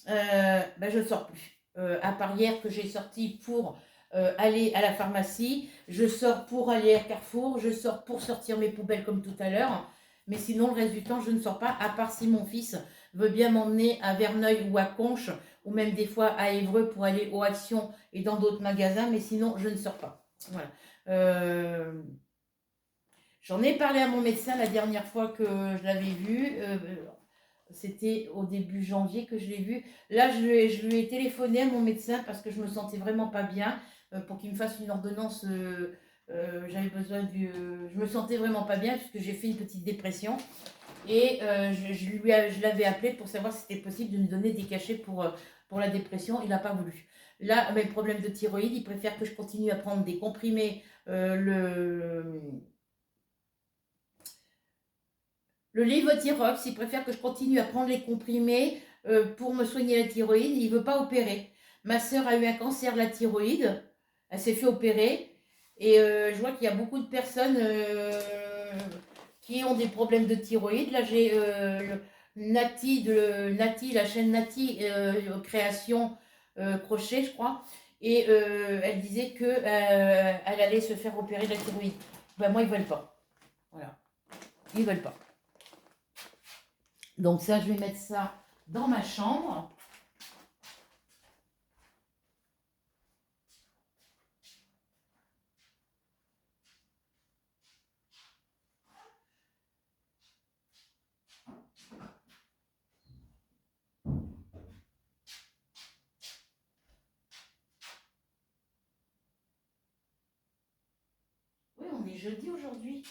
ben, je ne sors plus. À part hier que j'ai sorti pour aller à la pharmacie, je sors pour aller à Carrefour, je sors pour sortir mes poubelles comme tout à l'heure, mais sinon le reste du temps je ne sors pas, à part si mon fils veut bien m'emmener à Verneuil ou à Conches, ou même des fois à Évreux pour aller aux Actions et dans d'autres magasins, mais sinon je ne sors pas. Voilà. J'en ai parlé à mon médecin la dernière fois que je l'avais vu. C'était au début janvier que je l'ai vu. Là, je lui ai téléphoné à mon médecin parce que je me sentais vraiment pas bien pour qu'il me fasse une ordonnance. J'avais besoin je me sentais vraiment pas bien puisque j'ai fait une petite dépression. Et je l'avais appelé pour savoir si c'était possible de me donner des cachets pour la dépression. Il n'a pas voulu. Là, mes problèmes de thyroïde, il préfère que je continue à prendre des comprimés, le Levothyrox, il préfère que je continue à prendre les comprimés pour me soigner la thyroïde. Il ne veut pas opérer. Ma sœur a eu un cancer de la thyroïde. Elle s'est fait opérer. Et je vois qu'il y a beaucoup de personnes qui ont des problèmes de thyroïde. Là, j'ai Nati, la chaîne Nati Création Crochet, je crois. Et elle disait qu'elle allait se faire opérer de la thyroïde. Ben, moi, ils ne veulent pas. Voilà. Ils ne veulent pas. Donc ça, je vais mettre ça dans ma chambre. Oui, on est jeudi aujourd'hui.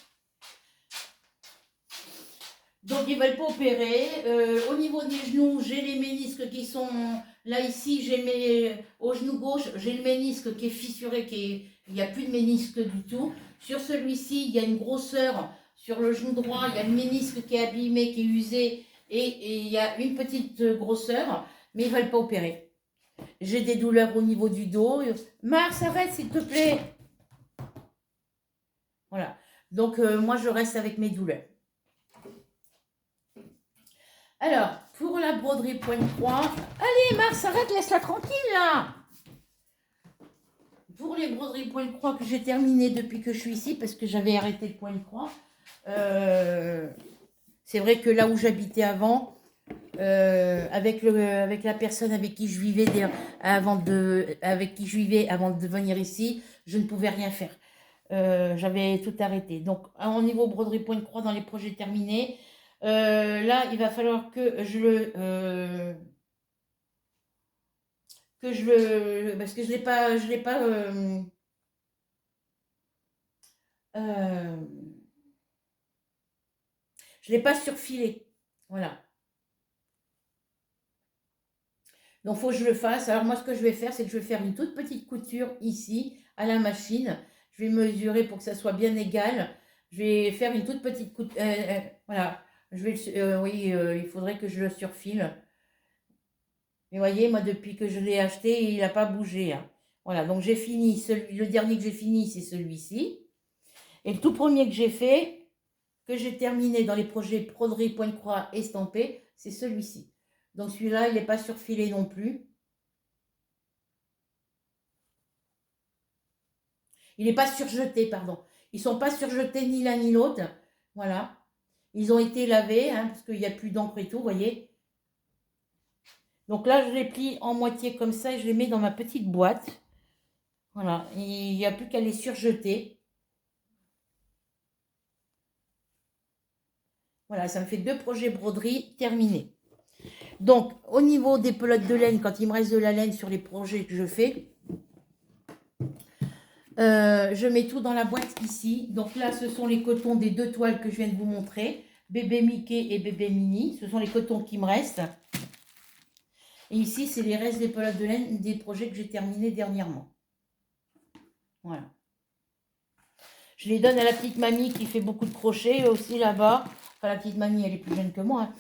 Donc ils ne veulent pas opérer. Au niveau des genoux, j'ai les ménisques qui sont là ici. Au genou gauche, j'ai le ménisque qui est fissuré, il n'y a plus de ménisque du tout. Sur celui-ci, il y a une grosseur. Sur le genou droit, il y a le ménisque qui est abîmé, qui est usé, et il y a une petite grosseur, mais ils ne veulent pas opérer. J'ai des douleurs au niveau du dos. Mars, arrête s'il te plaît. Voilà. Donc moi, je reste avec mes douleurs. Alors, pour la broderie point-croix... Allez, Mars, arrête, laisse-la tranquille, là. Pour les broderies point-croix que j'ai terminées depuis que je suis ici, parce que j'avais arrêté le point-croix, c'est vrai que là où j'habitais avant, avec la personne avec qui je vivais avant de venir ici, je ne pouvais rien faire. J'avais tout arrêté. Donc, au niveau broderie point-croix dans les projets terminés, là, il va falloir que je le parce que je l'ai pas je l'ai pas surfilé. Voilà. Donc, il faut que je le fasse. Alors, moi, ce que je vais faire, c'est que je vais faire une toute petite couture ici à la machine. Je vais mesurer pour que ça soit bien égal. Je vais faire une toute petite voilà. Je vais oui, il faudrait que je le surfile. Mais voyez, moi, depuis que je l'ai acheté, il n'a pas bougé, hein. Voilà, donc j'ai fini. Le dernier que j'ai fini, c'est celui-ci. Et le tout premier que j'ai fait, que j'ai terminé dans les projets broderie, pointe-croix, estampé, c'est celui-ci. Donc celui-là, il n'est pas surfilé non plus. Il n'est pas surjeté, pardon. Ils ne sont pas surjetés ni l'un ni l'autre. Voilà. Ils ont été lavés, hein, parce qu'il n'y a plus d'encre et tout, vous voyez. Donc là, je les plie en moitié comme ça et je les mets dans ma petite boîte. Voilà. Il n'y a plus qu'à les surjeter. Voilà, ça me fait 2 projets broderie terminés. Donc, au niveau des pelotes de laine, quand il me reste de la laine sur les projets que je fais, je mets tout dans la boîte ici. Donc là, ce sont les cotons des 2 toiles que je viens de vous montrer. Bébé Mickey et bébé Mini. Ce sont les cotons qui me restent. Et ici, c'est les restes des pelotes de laine des projets que j'ai terminés dernièrement. Voilà. Je les donne à la petite mamie qui fait beaucoup de crochets aussi là-bas. Enfin, la petite mamie, elle est plus jeune que moi, hein.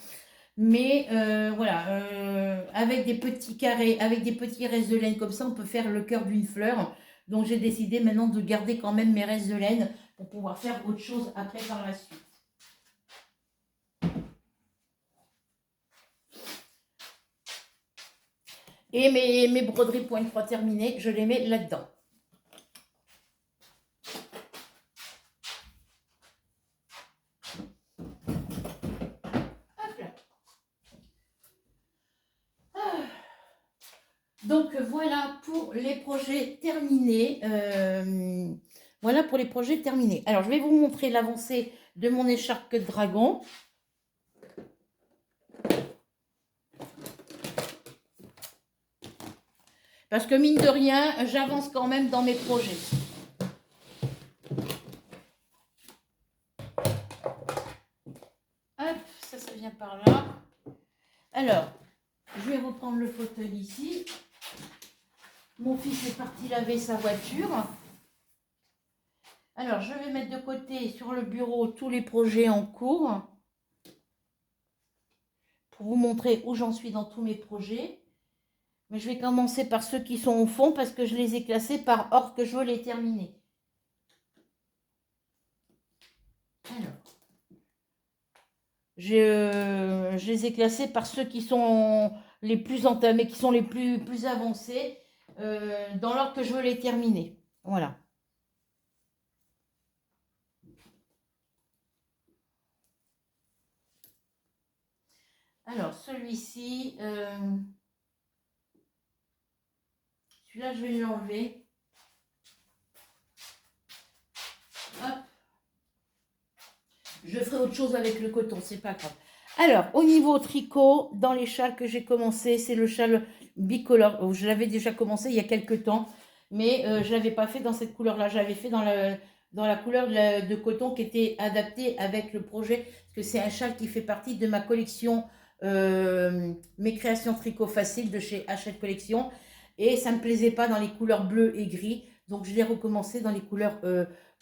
Mais voilà, avec des petits carrés, avec des petits restes de laine comme ça, on peut faire le cœur d'une fleur. Donc j'ai décidé maintenant de garder quand même mes restes de laine pour pouvoir faire autre chose après par la suite. Et mes broderies pointe-croix terminées, je les mets là-dedans. Donc voilà pour les projets terminés. Voilà pour les projets terminés. Alors je vais vous montrer l'avancée de mon écharpe de dragon. Parce que mine de rien, j'avance quand même dans mes projets. Hop, ça vient par là. Alors, je vais reprendre le fauteuil ici. Mon fils est parti laver sa voiture. Alors, je vais mettre de côté sur le bureau tous les projets en cours pour vous montrer où j'en suis dans tous mes projets. Mais je vais commencer par ceux qui sont au fond parce que je les ai classés par ordre que je veux les terminer. Alors, je les ai classés par ceux qui sont les plus entamés, qui sont les plus avancés dans l'ordre que je veux les terminer. Voilà. Alors, celui-ci, celui-là, je vais l'enlever. Hop. Je ferai autre chose avec le coton, c'est pas grave. Alors, au niveau tricot, dans les châles que j'ai commencé, c'est le châle bicolore. Je l'avais déjà commencé il y a quelques temps, mais je ne l'avais pas fait dans cette couleur-là. J'avais fait dans la couleur de coton qui était adaptée avec le projet, parce que c'est un châle qui fait partie de ma collection, mes créations tricot faciles de chez Hachette Collection. Et ça ne me plaisait pas dans les couleurs bleues et gris, donc je l'ai recommencé dans les couleurs,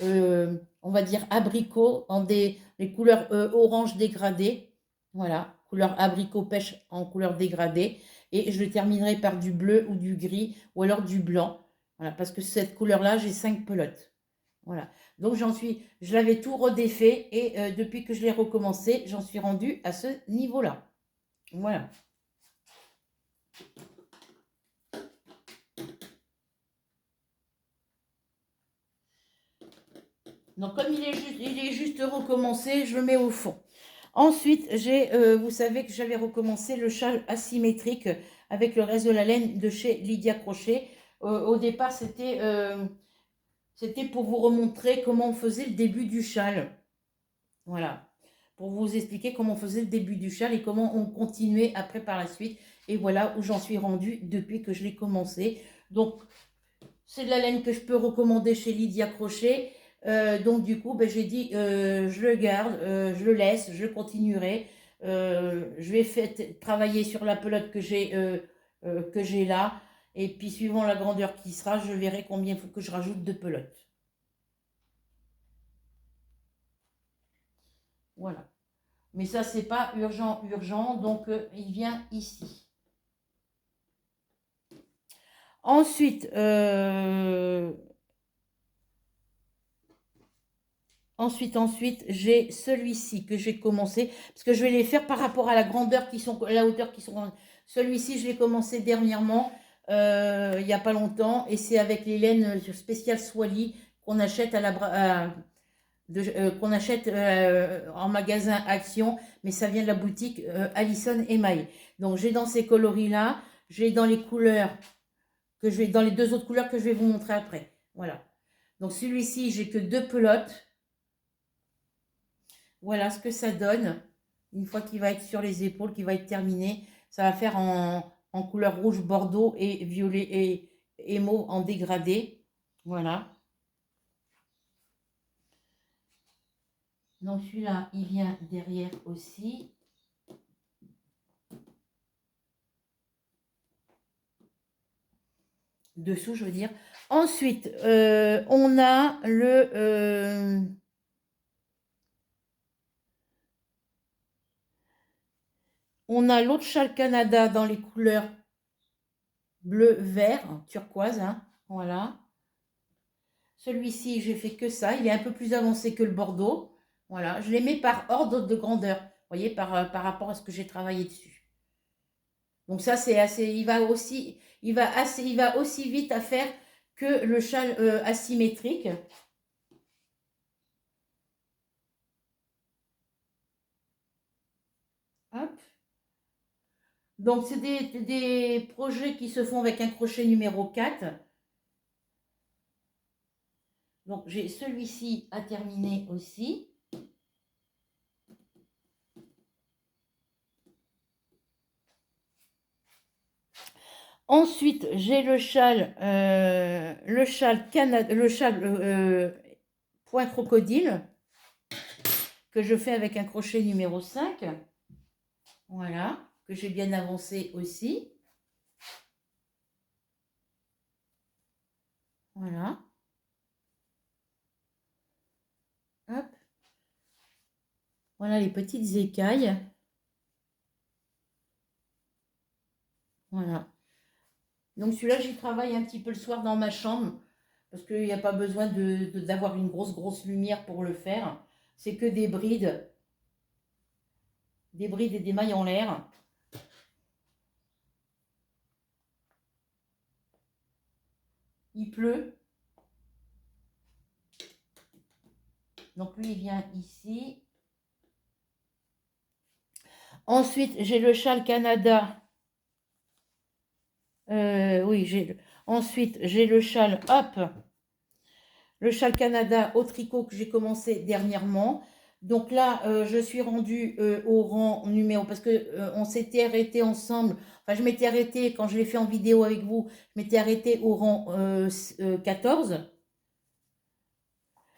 on va dire, abricot, en les couleurs orange dégradées. Voilà, couleur abricot pêche en couleur dégradée. Et je le terminerai par du bleu ou du gris ou alors du blanc. Voilà, parce que cette couleur-là, j'ai 5 pelotes. Voilà, donc je l'avais tout redéfait et depuis que je l'ai recommencé, j'en suis rendue à ce niveau-là. Voilà. Donc comme il est juste recommencé, je le mets au fond. Ensuite, vous savez que j'avais recommencé le châle asymétrique avec le reste de la laine de chez Lydia Crochet. Au départ, c'était pour vous remontrer comment on faisait le début du châle. Voilà, pour vous expliquer comment on faisait le début du châle et comment on continuait après par la suite. Et voilà où j'en suis rendue depuis que je l'ai commencé. Donc, c'est de la laine que je peux recommander chez Lydia Crochet. Donc du coup, j'ai dit, je le garde, je le laisse, je continuerai. Je vais travailler sur la pelote que j'ai là. Et puis, suivant la grandeur qui sera, je verrai combien il faut que je rajoute de pelote. Voilà. Mais ça, c'est pas urgent, urgent. Donc, il vient ici. Ensuite, j'ai celui-ci que j'ai commencé. Parce que je vais les faire par rapport à la grandeur qui sont, la hauteur qui sont. Celui-ci, je l'ai commencé dernièrement, il n'y a pas longtemps. Et c'est avec les laines spéciales Swally qu'on achète à la qu'on achète en magasin Action, mais ça vient de la boutique Allison Email. Donc j'ai dans ces coloris-là, j'ai dans les couleurs que je vais, dans les deux autres couleurs que je vais vous montrer après. Voilà. Donc celui-ci, j'ai que 2 pelotes. Voilà ce que ça donne. Une fois qu'il va être sur les épaules, qu'il va être terminé, ça va faire en couleur rouge bordeaux et violet et mauve en dégradé. Voilà. Donc celui-là, il vient derrière aussi. Dessous, je veux dire. Ensuite, on a l'autre châle Canada dans les couleurs bleu-vert, turquoise, hein, voilà. Celui-ci, j'ai fait que ça. Il est un peu plus avancé que le bordeaux. Voilà, je les mets par ordre de grandeur. Vous voyez, par rapport à ce que j'ai travaillé dessus. Donc ça, c'est assez. Il va aussi vite à faire que le châle asymétrique. Hop. Donc, c'est des projets qui se font avec un crochet numéro 4. Donc, j'ai celui-ci à terminer aussi. Ensuite, j'ai le châle point crocodile que je fais avec un crochet numéro 5. Voilà, que j'ai bien avancé aussi. Voilà. Hop. Voilà les petites écailles. Voilà. Donc celui-là, j'y travaille un petit peu le soir dans ma chambre. Parce qu'il n'y a pas besoin d'avoir une grosse lumière pour le faire. C'est que des brides. Des brides et des mailles en l'air. Il pleut. Donc lui, il vient ici. Ensuite, j'ai le châle Canada. Ensuite, j'ai le châle, hop, le châle Canada au tricot que j'ai commencé dernièrement. Donc là, je suis rendue au rang numéro, parce que on s'était arrêté ensemble. Enfin, je m'étais arrêtée quand je l'ai fait en vidéo avec vous. Je m'étais arrêtée au rang 14.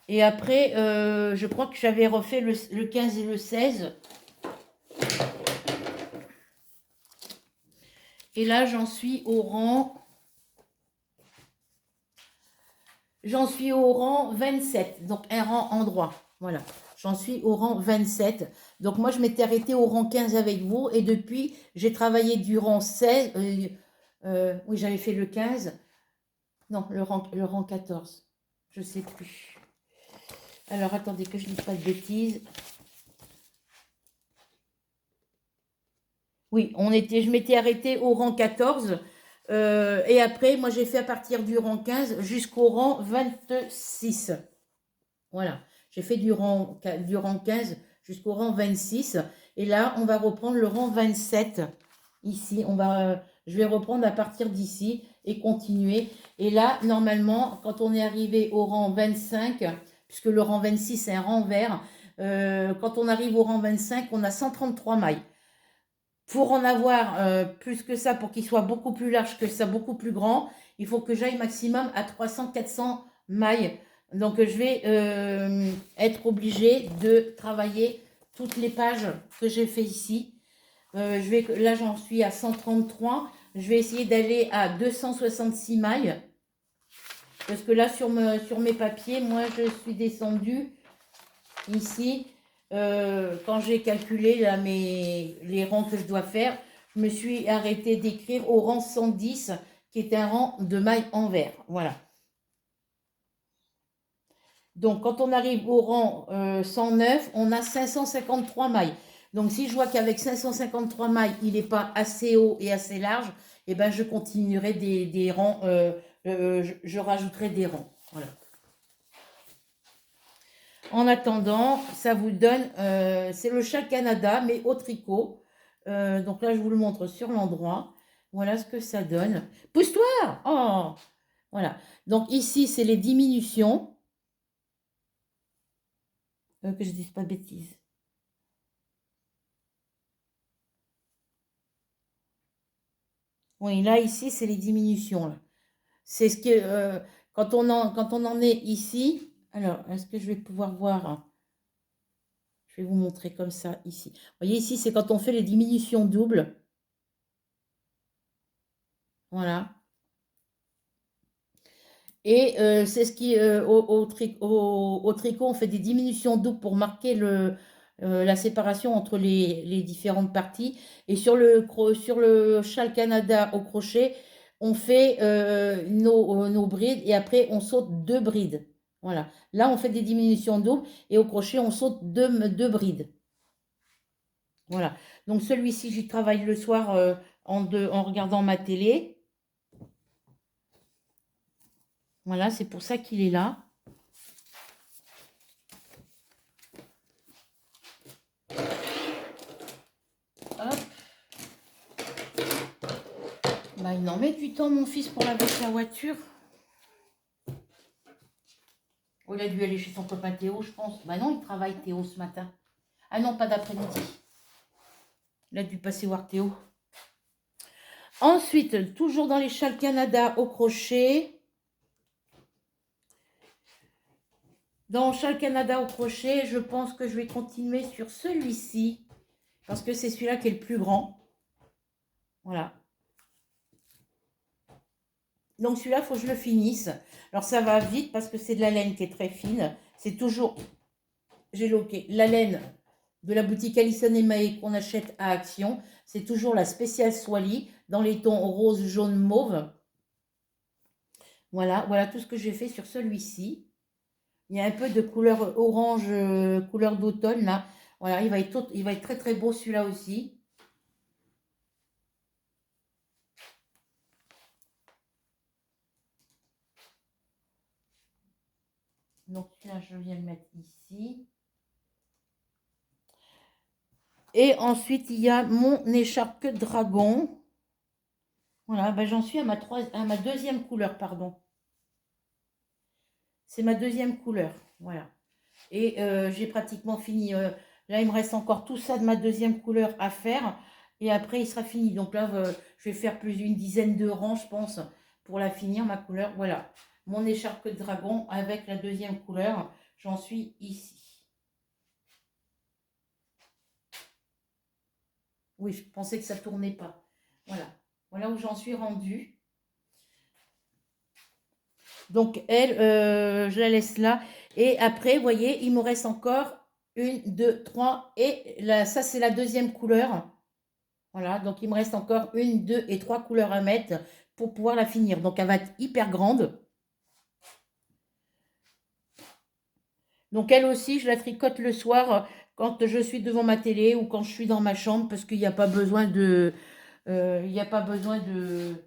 Et après, je crois que j'avais refait le 15 et le 16. Et là, j'en suis au rang 27, donc un rang en droit. Voilà, j'en suis au rang 27. Donc moi, je m'étais arrêtée au rang 15 avec vous. Et depuis, j'ai travaillé du rang 16. Oui, j'avais fait le 15. Non, le rang 14. Je ne sais plus. Alors, attendez que je ne dise pas de bêtises. Oui, je m'étais arrêtée au rang 14. Et après, moi, j'ai fait à partir du rang 15 jusqu'au rang 26. Voilà, j'ai fait du rang 15 jusqu'au rang 26. Et là, on va reprendre le rang 27. Ici, je vais reprendre à partir d'ici et continuer. Et là, normalement, quand on est arrivé au rang 25, puisque le rang 26 c'est un rang vert, quand on arrive au rang 25, on a 133 mailles. Pour en avoir plus que ça, pour qu'il soit beaucoup plus large que ça, beaucoup plus grand, il faut que j'aille maximum à 300-400 mailles. Donc, je vais être obligée de travailler toutes les pages que j'ai fait ici. Là, j'en suis à 133. Je vais essayer d'aller à 266 mailles. Parce que là, sur mes papiers, moi, je suis descendue ici. Quand j'ai calculé là, les rangs que je dois faire, je me suis arrêtée d'écrire au rang 110, qui est un rang de mailles en vert. Voilà. Donc, quand on arrive au rang 109, on a 553 mailles. Donc, si je vois qu'avec 553 mailles, il n'est pas assez haut et assez large, eh ben, je continuerai des rangs, je rajouterai des rangs. Voilà. En attendant, ça vous donne, c'est le châle Canada, mais au tricot. Donc là, je vous le montre sur l'endroit. Voilà ce que ça donne. Pousse-toi! Oh! Voilà. Donc ici, c'est les diminutions. Que je dise pas de bêtises. Oui, là, ici, c'est les diminutions. C'est ce que, quand on en est ici, alors, est-ce que je vais pouvoir voir, hein? Je vais vous montrer comme ça, ici. Vous voyez, ici, c'est quand on fait les diminutions doubles. Voilà. Et c'est ce qui, au tricot, on fait des diminutions doubles pour marquer la séparation entre les différentes parties. Et sur le châle Canada au crochet, on fait nos brides et après on saute 2 brides. Voilà. Là, on fait des diminutions doubles et au crochet, on saute 2 brides. Voilà. Donc celui-ci, j'y travaille le soir en regardant ma télé. Voilà, c'est pour ça qu'il est là. Hop. Bah, il en met du temps, mon fils, pour laver sa voiture. Oh, il a dû aller chez son copain Théo, je pense. Bah non, il travaille Théo ce matin. Ah non, pas d'après-midi. Il a dû passer voir Théo. Ensuite, toujours dans les châles Canada au crochet. Dans châle Canada au crochet, je pense que je vais continuer sur celui-ci. Parce que c'est celui-là qui est le plus grand. Voilà. Donc celui-là, il faut que je le finisse. Alors ça va vite parce que c'est de la laine qui est très fine. C'est toujours, j'ai loqué, la laine de la boutique Alison et Maë qu'on achète à Action. C'est toujours la spéciale Swally dans les tons rose, jaune, mauve. Voilà, voilà tout ce que j'ai fait sur celui-ci. Il y a un peu de couleur orange, couleur d'automne là. Voilà, il va être très très beau celui-là aussi. Donc là, je viens le mettre ici. Et ensuite, il y a mon écharpe dragon. Voilà, ben j'en suis à ma deuxième couleur, pardon. C'est ma deuxième couleur, voilà. Et j'ai pratiquement fini. Là, il me reste encore tout ça de ma deuxième couleur à faire. Et après, il sera fini. Donc là, je vais faire plus d'une dizaine de rangs, je pense, pour la finir, ma couleur. Voilà, mon écharpe de dragon avec la deuxième couleur. J'en suis ici. Oui, je pensais que ça ne tournait pas. Voilà, voilà où j'en suis rendue. Donc, elle, je la laisse là. Et après, vous voyez, il me reste encore 1, 2, 3. Et là, ça, c'est la deuxième couleur. Voilà, donc il me reste encore 1, 2 et 3 couleurs à mettre pour pouvoir la finir. Donc, elle va être hyper grande. Donc, elle aussi, je la tricote le soir quand je suis devant ma télé ou quand je suis dans ma chambre parce qu'il n'y a pas besoin de... il n'y a pas besoin de...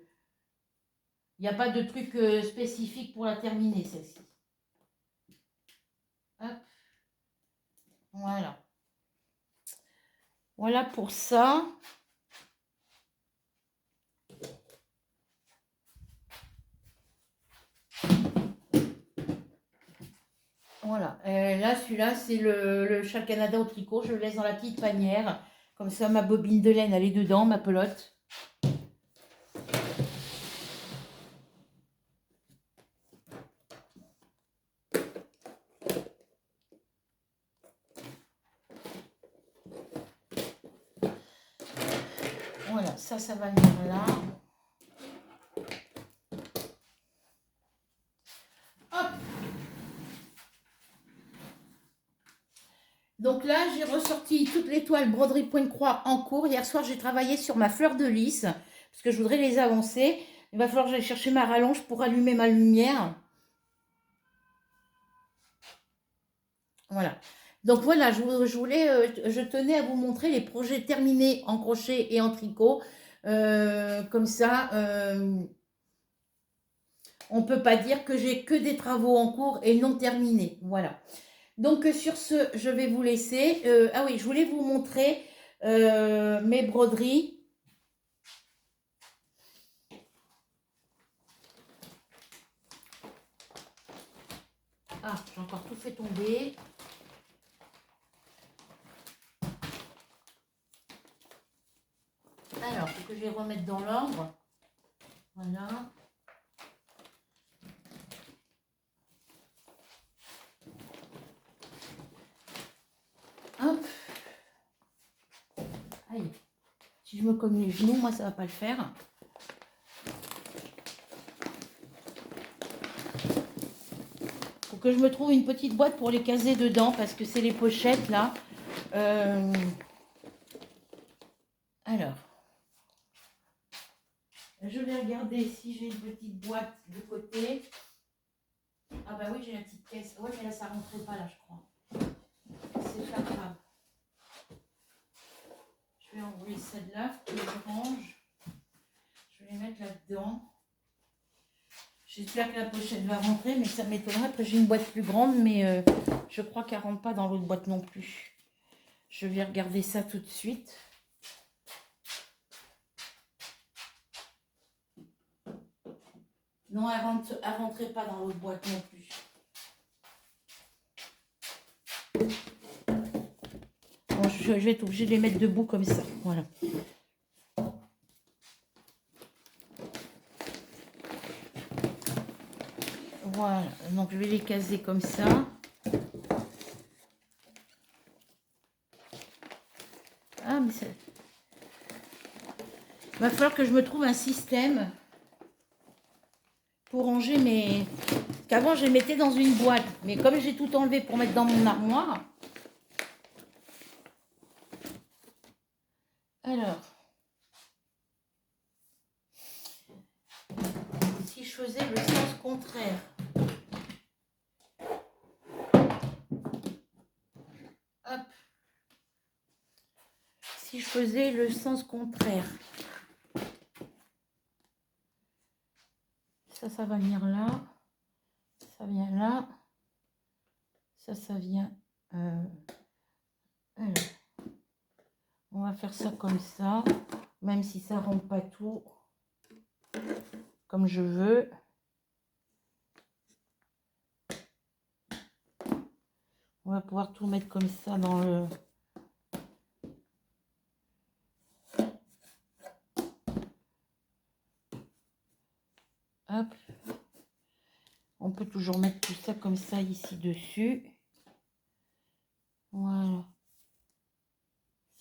Il n'y a pas de truc spécifique pour la terminer, celle-ci. Hop. Voilà. Voilà pour ça. Voilà. Là, celui-là, c'est le châle Canada au tricot. Je le laisse dans la petite panière. Comme ça, ma bobine de laine, elle est dedans, ma pelote. Voilà, ça va venir là. ressorti toutes les toiles broderie point de croix en cours. Hier soir, j'ai travaillé sur ma fleur de lys parce que je voudrais les avancer. Il va falloir que j'aille chercher ma rallonge pour allumer ma lumière. Voilà. Donc voilà, je tenais à vous montrer les projets terminés en crochet et en tricot. Comme ça, on ne peut pas dire que j'ai que des travaux en cours et non terminés. Voilà. Donc sur ce, je vais vous laisser. Ah oui, je voulais vous montrer mes broderies. Ah, j'ai encore tout fait tomber. Alors, il faut que je les remette dans l'ordre. Voilà. Hop. Aïe. Si je me cogne les genoux, moi, ça va pas le faire. Faut que je me trouve une petite boîte pour les caser dedans, parce que c'est les pochettes, là. Alors. Je vais regarder si j'ai une petite boîte de côté. Ah bah oui, j'ai la petite caisse. Ouais, mais là, ça ne rentrait pas, là, je crois. C'est pas grave. Je vais enlever celle-là, que je range. Je vais les mettre là-dedans. J'espère que la pochette va rentrer, mais ça m'étonnerait. Après, j'ai une boîte plus grande, mais je crois qu'elle ne rentre pas dans l'autre boîte non plus. Je vais regarder ça tout de suite. Non, elle ne rentrait pas dans l'autre boîte non plus. Bon, je vais être obligée de les mettre debout comme ça. Voilà. Voilà. Donc, je vais les caser comme ça. Ah, mais ça... Il va falloir que je me trouve un système pour ranger mes... Qu'avant, je les mettais dans une boîte. Mais comme j'ai tout enlevé pour mettre dans mon armoire... Alors... Si je faisais le sens contraire... Hop. Si je faisais le sens contraire... Ça va venir là. Ça vient là. Ça vient... Alors, on va faire ça comme ça. Même si ça ne rentre pas tout comme je veux. On va pouvoir tout mettre comme ça dans le... Hop. On peut toujours mettre tout ça comme ça ici dessus. Voilà.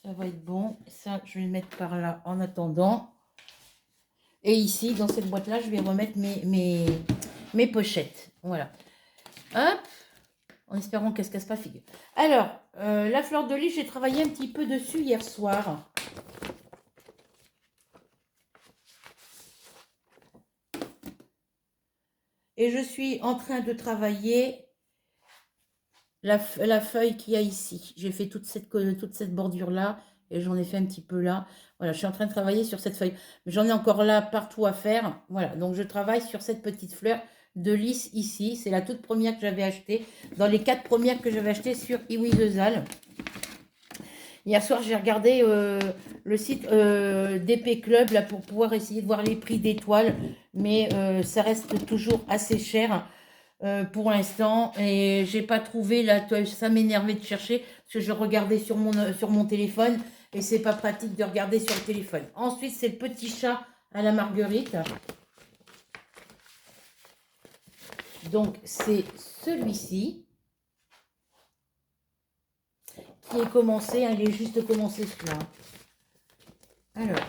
Ça va être bon. Ça, je vais le mettre par là en attendant. Et ici, dans cette boîte-là, je vais remettre mes pochettes. Voilà. Hop. En espérant qu'elle ne se casse pas figure. Alors, la fleur de lys, j'ai travaillé un petit peu dessus hier soir. Et je suis en train de travailler la feuille qu'il y a ici. J'ai fait toute cette bordure-là et j'en ai fait un petit peu là. Voilà, je suis en train de travailler sur cette feuille. Mais j'en ai encore là partout à faire. Voilà, donc je travaille sur cette petite fleur de lys ici. C'est la toute première que j'avais achetée. Dans les 4 premières que j'avais achetées sur Iwi de Zal. Hier soir, j'ai regardé le site d'Épée Club là, pour pouvoir essayer de voir les prix des toiles. Mais ça reste toujours assez cher pour l'instant. Et j'ai pas trouvé la toile. Ça m'énervait de chercher parce que je regardais sur mon téléphone. Et c'est pas pratique de regarder sur le téléphone. Ensuite, c'est le petit chat à la marguerite. Donc, c'est celui-ci. Qui est commencé, hein, il est juste commencé celui-là. Alors,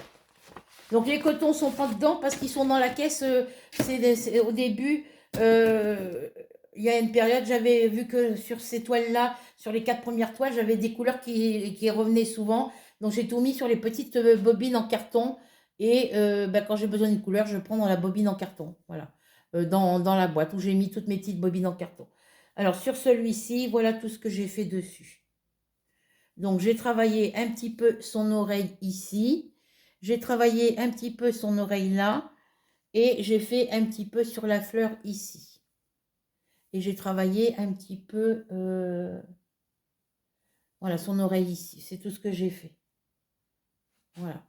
donc les cotons sont pas dedans parce qu'ils sont dans la caisse. C'est au début, il y a une période, j'avais vu que sur ces toiles-là, sur les 4 premières toiles, j'avais des couleurs qui revenaient souvent. Donc j'ai tout mis sur les petites bobines en carton. Et quand j'ai besoin d'une couleur, je prends dans la bobine en carton. Voilà. Dans la boîte où j'ai mis toutes mes petites bobines en carton. Alors sur celui-ci, voilà tout ce que j'ai fait dessus. Donc j'ai travaillé un petit peu son oreille ici. J'ai travaillé un petit peu son oreille là. Et j'ai fait un petit peu sur la fleur ici. Et j'ai travaillé un petit peu, voilà, son oreille ici. C'est tout ce que j'ai fait. Voilà.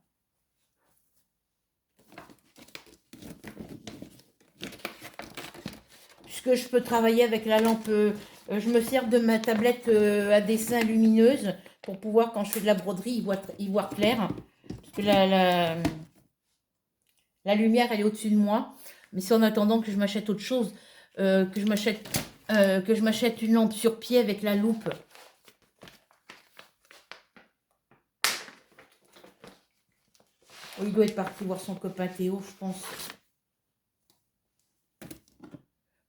Puisque je peux travailler avec la lampe, je me sers de ma tablette à dessin lumineuse pour pouvoir, quand je fais de la broderie, y voir clair. Parce que la lumière, elle est au-dessus de moi. Mais c'est en attendant que je m'achète autre chose, que je m'achète une lampe sur pied avec la loupe. Oh, il doit être parti voir son copain Théo, je pense.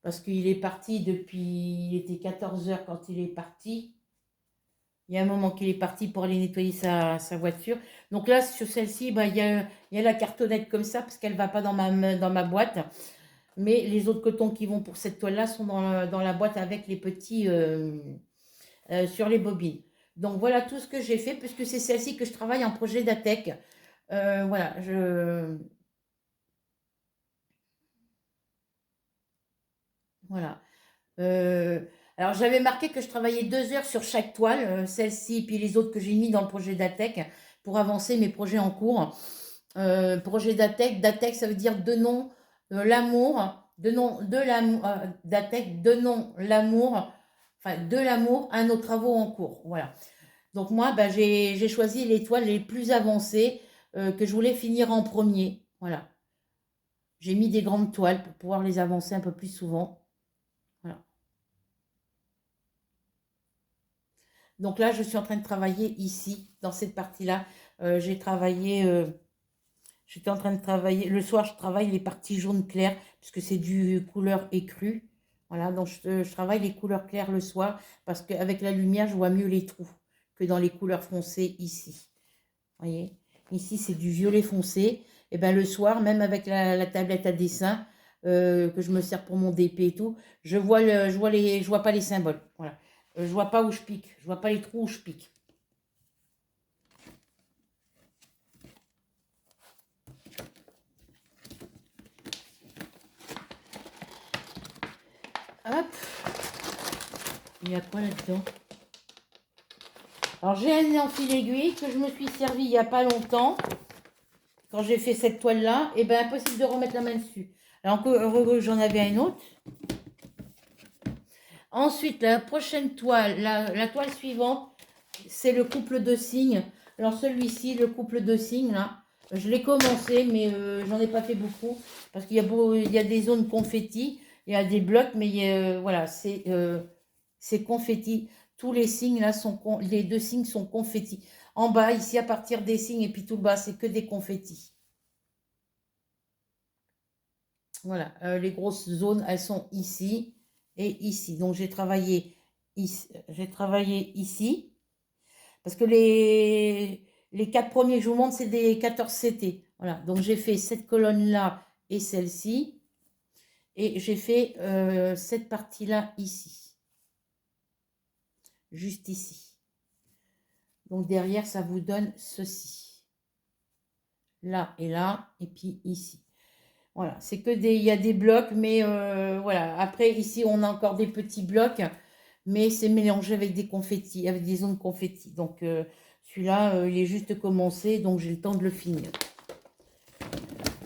Parce qu'il est parti depuis... Il était 14 h quand il est parti. Il y a un moment qu'il est parti pour aller nettoyer sa voiture. Donc là, sur celle-ci, il y a la cartonnette comme ça, parce qu'elle ne va pas dans ma boîte. Mais les autres cotons qui vont pour cette toile-là sont dans la boîte avec les petits sur les bobines. Donc voilà tout ce que j'ai fait, puisque c'est celle-ci que je travaille en projet d'ATEC. Voilà, Voilà. Alors j'avais marqué que je travaillais 2 heures sur chaque toile, celle-ci, puis les autres que j'ai mis dans le projet d'ATEC pour avancer mes projets en cours. Projet d'ATEC, ça veut dire de nom, l'amour, de nom, de l'amour, d'ATEC, de nom, l'amour, enfin de l'amour à nos travaux en cours. Voilà. Donc moi, j'ai choisi les toiles les plus avancées que je voulais finir en premier. Voilà. J'ai mis des grandes toiles pour pouvoir les avancer un peu plus souvent. Voilà. Donc là, je suis en train de travailler ici, dans cette partie-là. J'ai travaillé, j'étais en train de travailler, le soir, je travaille les parties jaunes claires, puisque c'est du couleur écrue. Voilà, donc je travaille les couleurs claires le soir, parce qu'avec la lumière, je vois mieux les trous que dans les couleurs foncées ici. Vous voyez, ici, c'est du violet foncé. Et bien le soir, même avec la tablette à dessin, que je me sers pour mon DP et tout, je vois pas les symboles. Voilà. Je vois pas où je pique. Je vois pas les trous où je pique. Hop. Il y a quoi là-dedans? Alors j'ai un enfil aiguille que je me suis servi il n'y a pas longtemps. Quand j'ai fait cette toile-là, et bien impossible de remettre la main dessus. Alors que j'en avais un autre. Ensuite, la prochaine toile, la toile suivante, c'est le couple de signes. Alors celui-ci, le couple de signes, là, je l'ai commencé, mais j'en ai pas fait beaucoup. Parce qu'il y a des zones confetti, il y a des blocs, mais voilà, c'est confetti. Tous les signes, là, les 2 signes sont confetti. En bas, ici, à partir des signes, et puis tout bas, c'est que des confettis. Voilà, les grosses zones, elles sont ici et ici. Donc, j'ai travaillé ici. Parce que les 4 premiers, je vous montre, c'est des 14 CT. Voilà, donc j'ai fait cette colonne-là et celle-ci. Et j'ai fait cette partie-là ici. Juste ici. Donc derrière, ça vous donne ceci. Là et là, et puis ici. Voilà, c'est que il y a des blocs, mais voilà. Après, ici, on a encore des petits blocs, mais c'est mélangé avec des confettis, avec des zones confettis. Donc celui-là, il est juste commencé, donc j'ai le temps de le finir.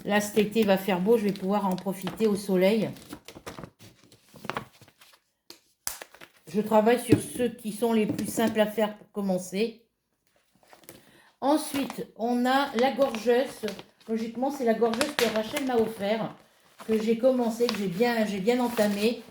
Là, cet été va faire beau, je vais pouvoir en profiter au soleil. Je travaille sur ceux qui sont les plus simples à faire pour commencer. Ensuite, on a la gorgeuse. Logiquement, c'est la gorgeuse que Rachel m'a offert, que j'ai commencé, que j'ai bien entamé.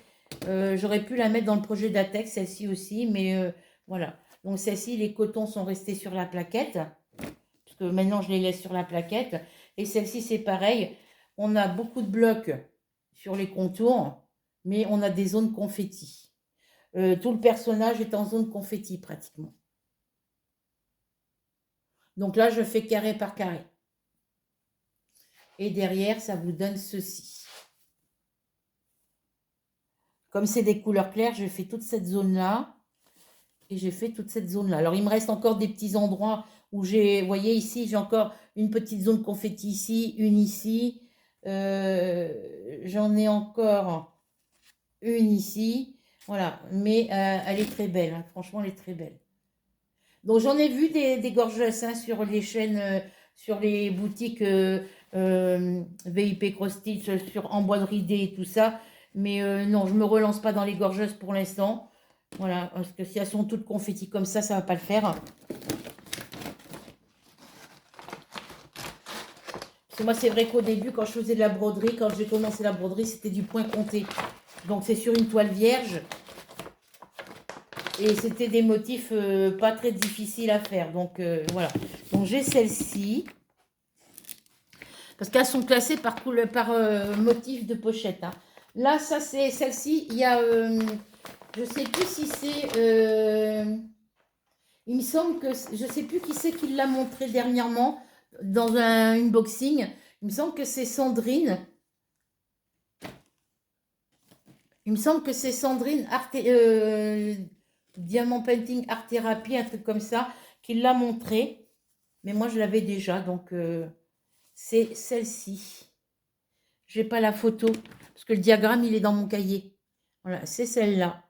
J'aurais pu la mettre dans le projet d'Atex, celle-ci aussi, mais voilà. Donc celle-ci, les cotons sont restés sur la plaquette, parce que maintenant je les laisse sur la plaquette. Et celle-ci, c'est pareil. On a beaucoup de blocs sur les contours, mais on a des zones confettis. tout le personnage est en zone confetti pratiquement. Donc là, je fais carré par carré. Et derrière, ça vous donne ceci. Comme c'est des couleurs claires, je fais toute cette zone-là. Et j'ai fait toute cette zone-là. Alors, il me reste encore des petits endroits où j'ai... Vous voyez, ici, j'ai encore une petite zone confetti ici, une ici. J'en ai encore une ici. Voilà. Mais elle est très belle. Hein. Franchement, elle est très belle. Donc, j'en ai vu des gorgeous hein, sur les chaînes, sur les boutiques VIP Cross Stitch, sur embroiderie D et tout ça. Mais non, je ne me relance pas dans les gorgeuses pour l'instant. Voilà, parce que si elles sont toutes confettis comme ça ne va pas le faire. Parce que moi, c'est vrai qu'au début, quand je faisais de la broderie, quand j'ai commencé la broderie, c'était du point compté. Donc, c'est sur une toile vierge. Et c'était des motifs pas très difficiles à faire. Donc, voilà. Donc, j'ai celle-ci. Parce qu'elles sont classées par motif de pochette. Hein. Là, ça, c'est celle-ci. Il y a... je ne sais plus si c'est... il me semble que... Je ne sais plus qui c'est qui l'a montré dernièrement dans un unboxing. Il me semble que c'est Sandrine. Il me semble que c'est Sandrine Diamant Painting Art Therapy, un truc comme ça, qui l'a montré. Mais moi, je l'avais déjà, donc c'est celle-ci. Je n'ai pas la photo, parce que le diagramme, il est dans mon cahier. Voilà, c'est celle-là.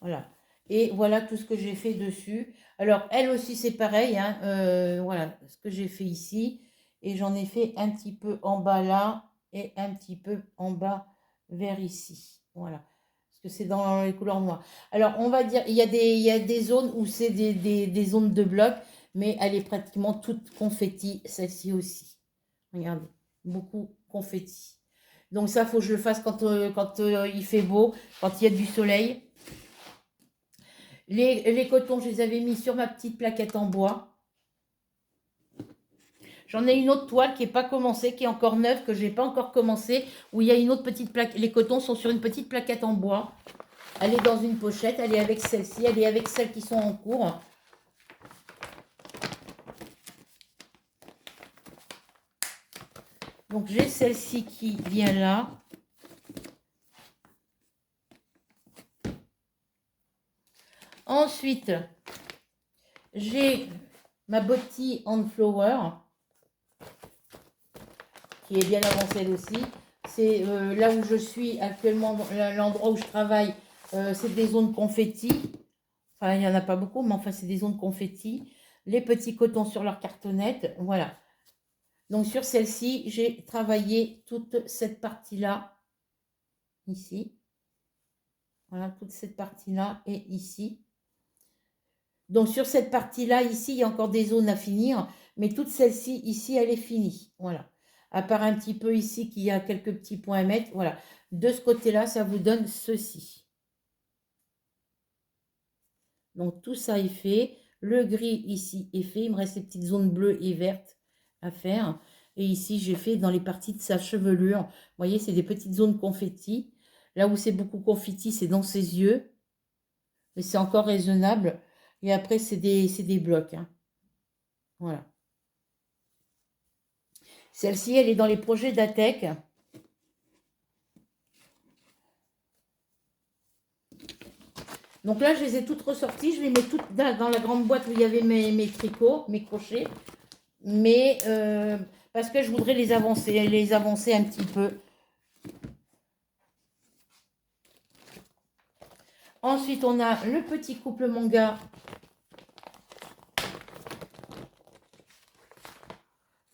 Voilà. Et voilà tout ce que j'ai fait dessus. Alors, elle aussi, c'est pareil. Hein, voilà ce que j'ai fait ici. Et j'en ai fait un petit peu en bas là et un petit peu en bas vers ici. Voilà. Parce que c'est dans les couleurs noires. Alors, on va dire, il y a des zones où c'est des zones de bloc, mais elle est pratiquement toute confetti, celle-ci aussi. Regardez, beaucoup confetti. Donc ça, il faut que je le fasse quand il fait beau, quand il y a du soleil. Les cotons, je les avais mis sur ma petite plaquette en bois. J'en ai une autre toile qui n'est pas commencée, qui est encore neuve, que je n'ai pas encore commencé, où il y a une autre petite plaquette. Les cotons sont sur une petite plaquette en bois. Elle est dans une pochette, elle est avec celle-ci, elle est avec celles qui sont en cours. Donc j'ai celle-ci qui vient là. Ensuite, j'ai ma Botti on Flower, qui est bien avancée elle aussi. C'est là où je suis actuellement, l'endroit où je travaille, c'est des zones confetti. Enfin, il n'y en a pas beaucoup, mais enfin, c'est des zones confetti. Les petits cotons sur leur cartonnette, voilà. Donc, sur celle-ci, j'ai travaillé toute cette partie-là, ici. Voilà, toute cette partie-là et ici. Donc, sur cette partie-là, ici, il y a encore des zones à finir, mais toute celle-ci, ici, elle est finie. Voilà. À part un petit peu ici, qu'il y a quelques petits points à mettre. Voilà. De ce côté-là, ça vous donne ceci. Donc, tout ça est fait. Le gris, ici, est fait. Il me reste ces petites zones bleues et vertes à faire. Et ici, j'ai fait dans les parties de sa chevelure. Vous voyez, c'est des petites zones confetti. Là où c'est beaucoup confetti, c'est dans ses yeux. Mais c'est encore raisonnable. Et après, c'est des blocs. Hein. Voilà. Celle-ci, elle est dans les projets d'Atec. Donc là, je les ai toutes ressorties. Je les mets toutes dans la grande boîte où il y avait mes tricots, mes crochets. Mais parce que je voudrais les avancer un petit peu. Ensuite, on a le petit couple manga.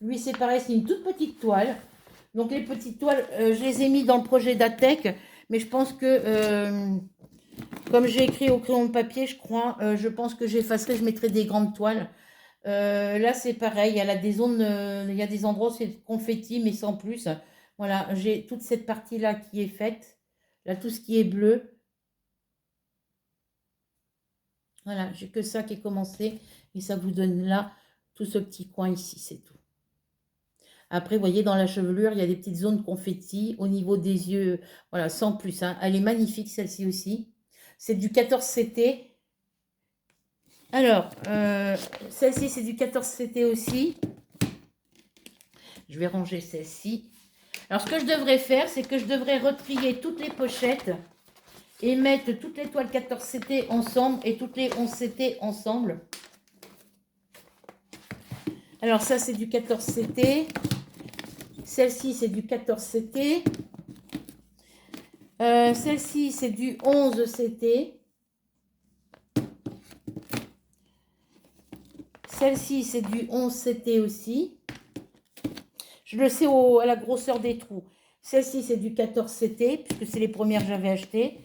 Lui, c'est pareil, c'est une toute petite toile. Donc, les petites toiles, je les ai mis dans le projet d'Atec. Mais je pense que, comme j'ai écrit au crayon de papier, je crois, je pense que j'effacerai, je mettrai des grandes toiles. Là, c'est pareil. Il y a des zones, il y a des endroits où c'est confetti, mais sans plus. Voilà, j'ai toute cette partie-là qui est faite. Là, tout ce qui est bleu. Voilà, j'ai que ça qui est commencé. Et ça vous donne là tout ce petit coin ici, c'est tout. Après, vous voyez, dans la chevelure, il y a des petites zones confetti au niveau des yeux. Voilà, sans plus. Hein. Elle est magnifique, celle-ci aussi. c'est du 14 CT. Alors, celle-ci, c'est du 14 CT aussi. Je vais ranger celle-ci. Alors, ce que je devrais faire, c'est que je devrais retrier toutes les pochettes et mettre toutes les toiles 14 CT ensemble et toutes les 11 CT ensemble. Alors, ça, c'est du 14 CT. Celle-ci, c'est du 14 CT. Celle-ci, c'est du 11 CT. Celle-ci, c'est du 11 CT aussi. Je le sais à la grosseur des trous. Celle-ci, c'est du 14 CT, puisque c'est les premières que j'avais achetées.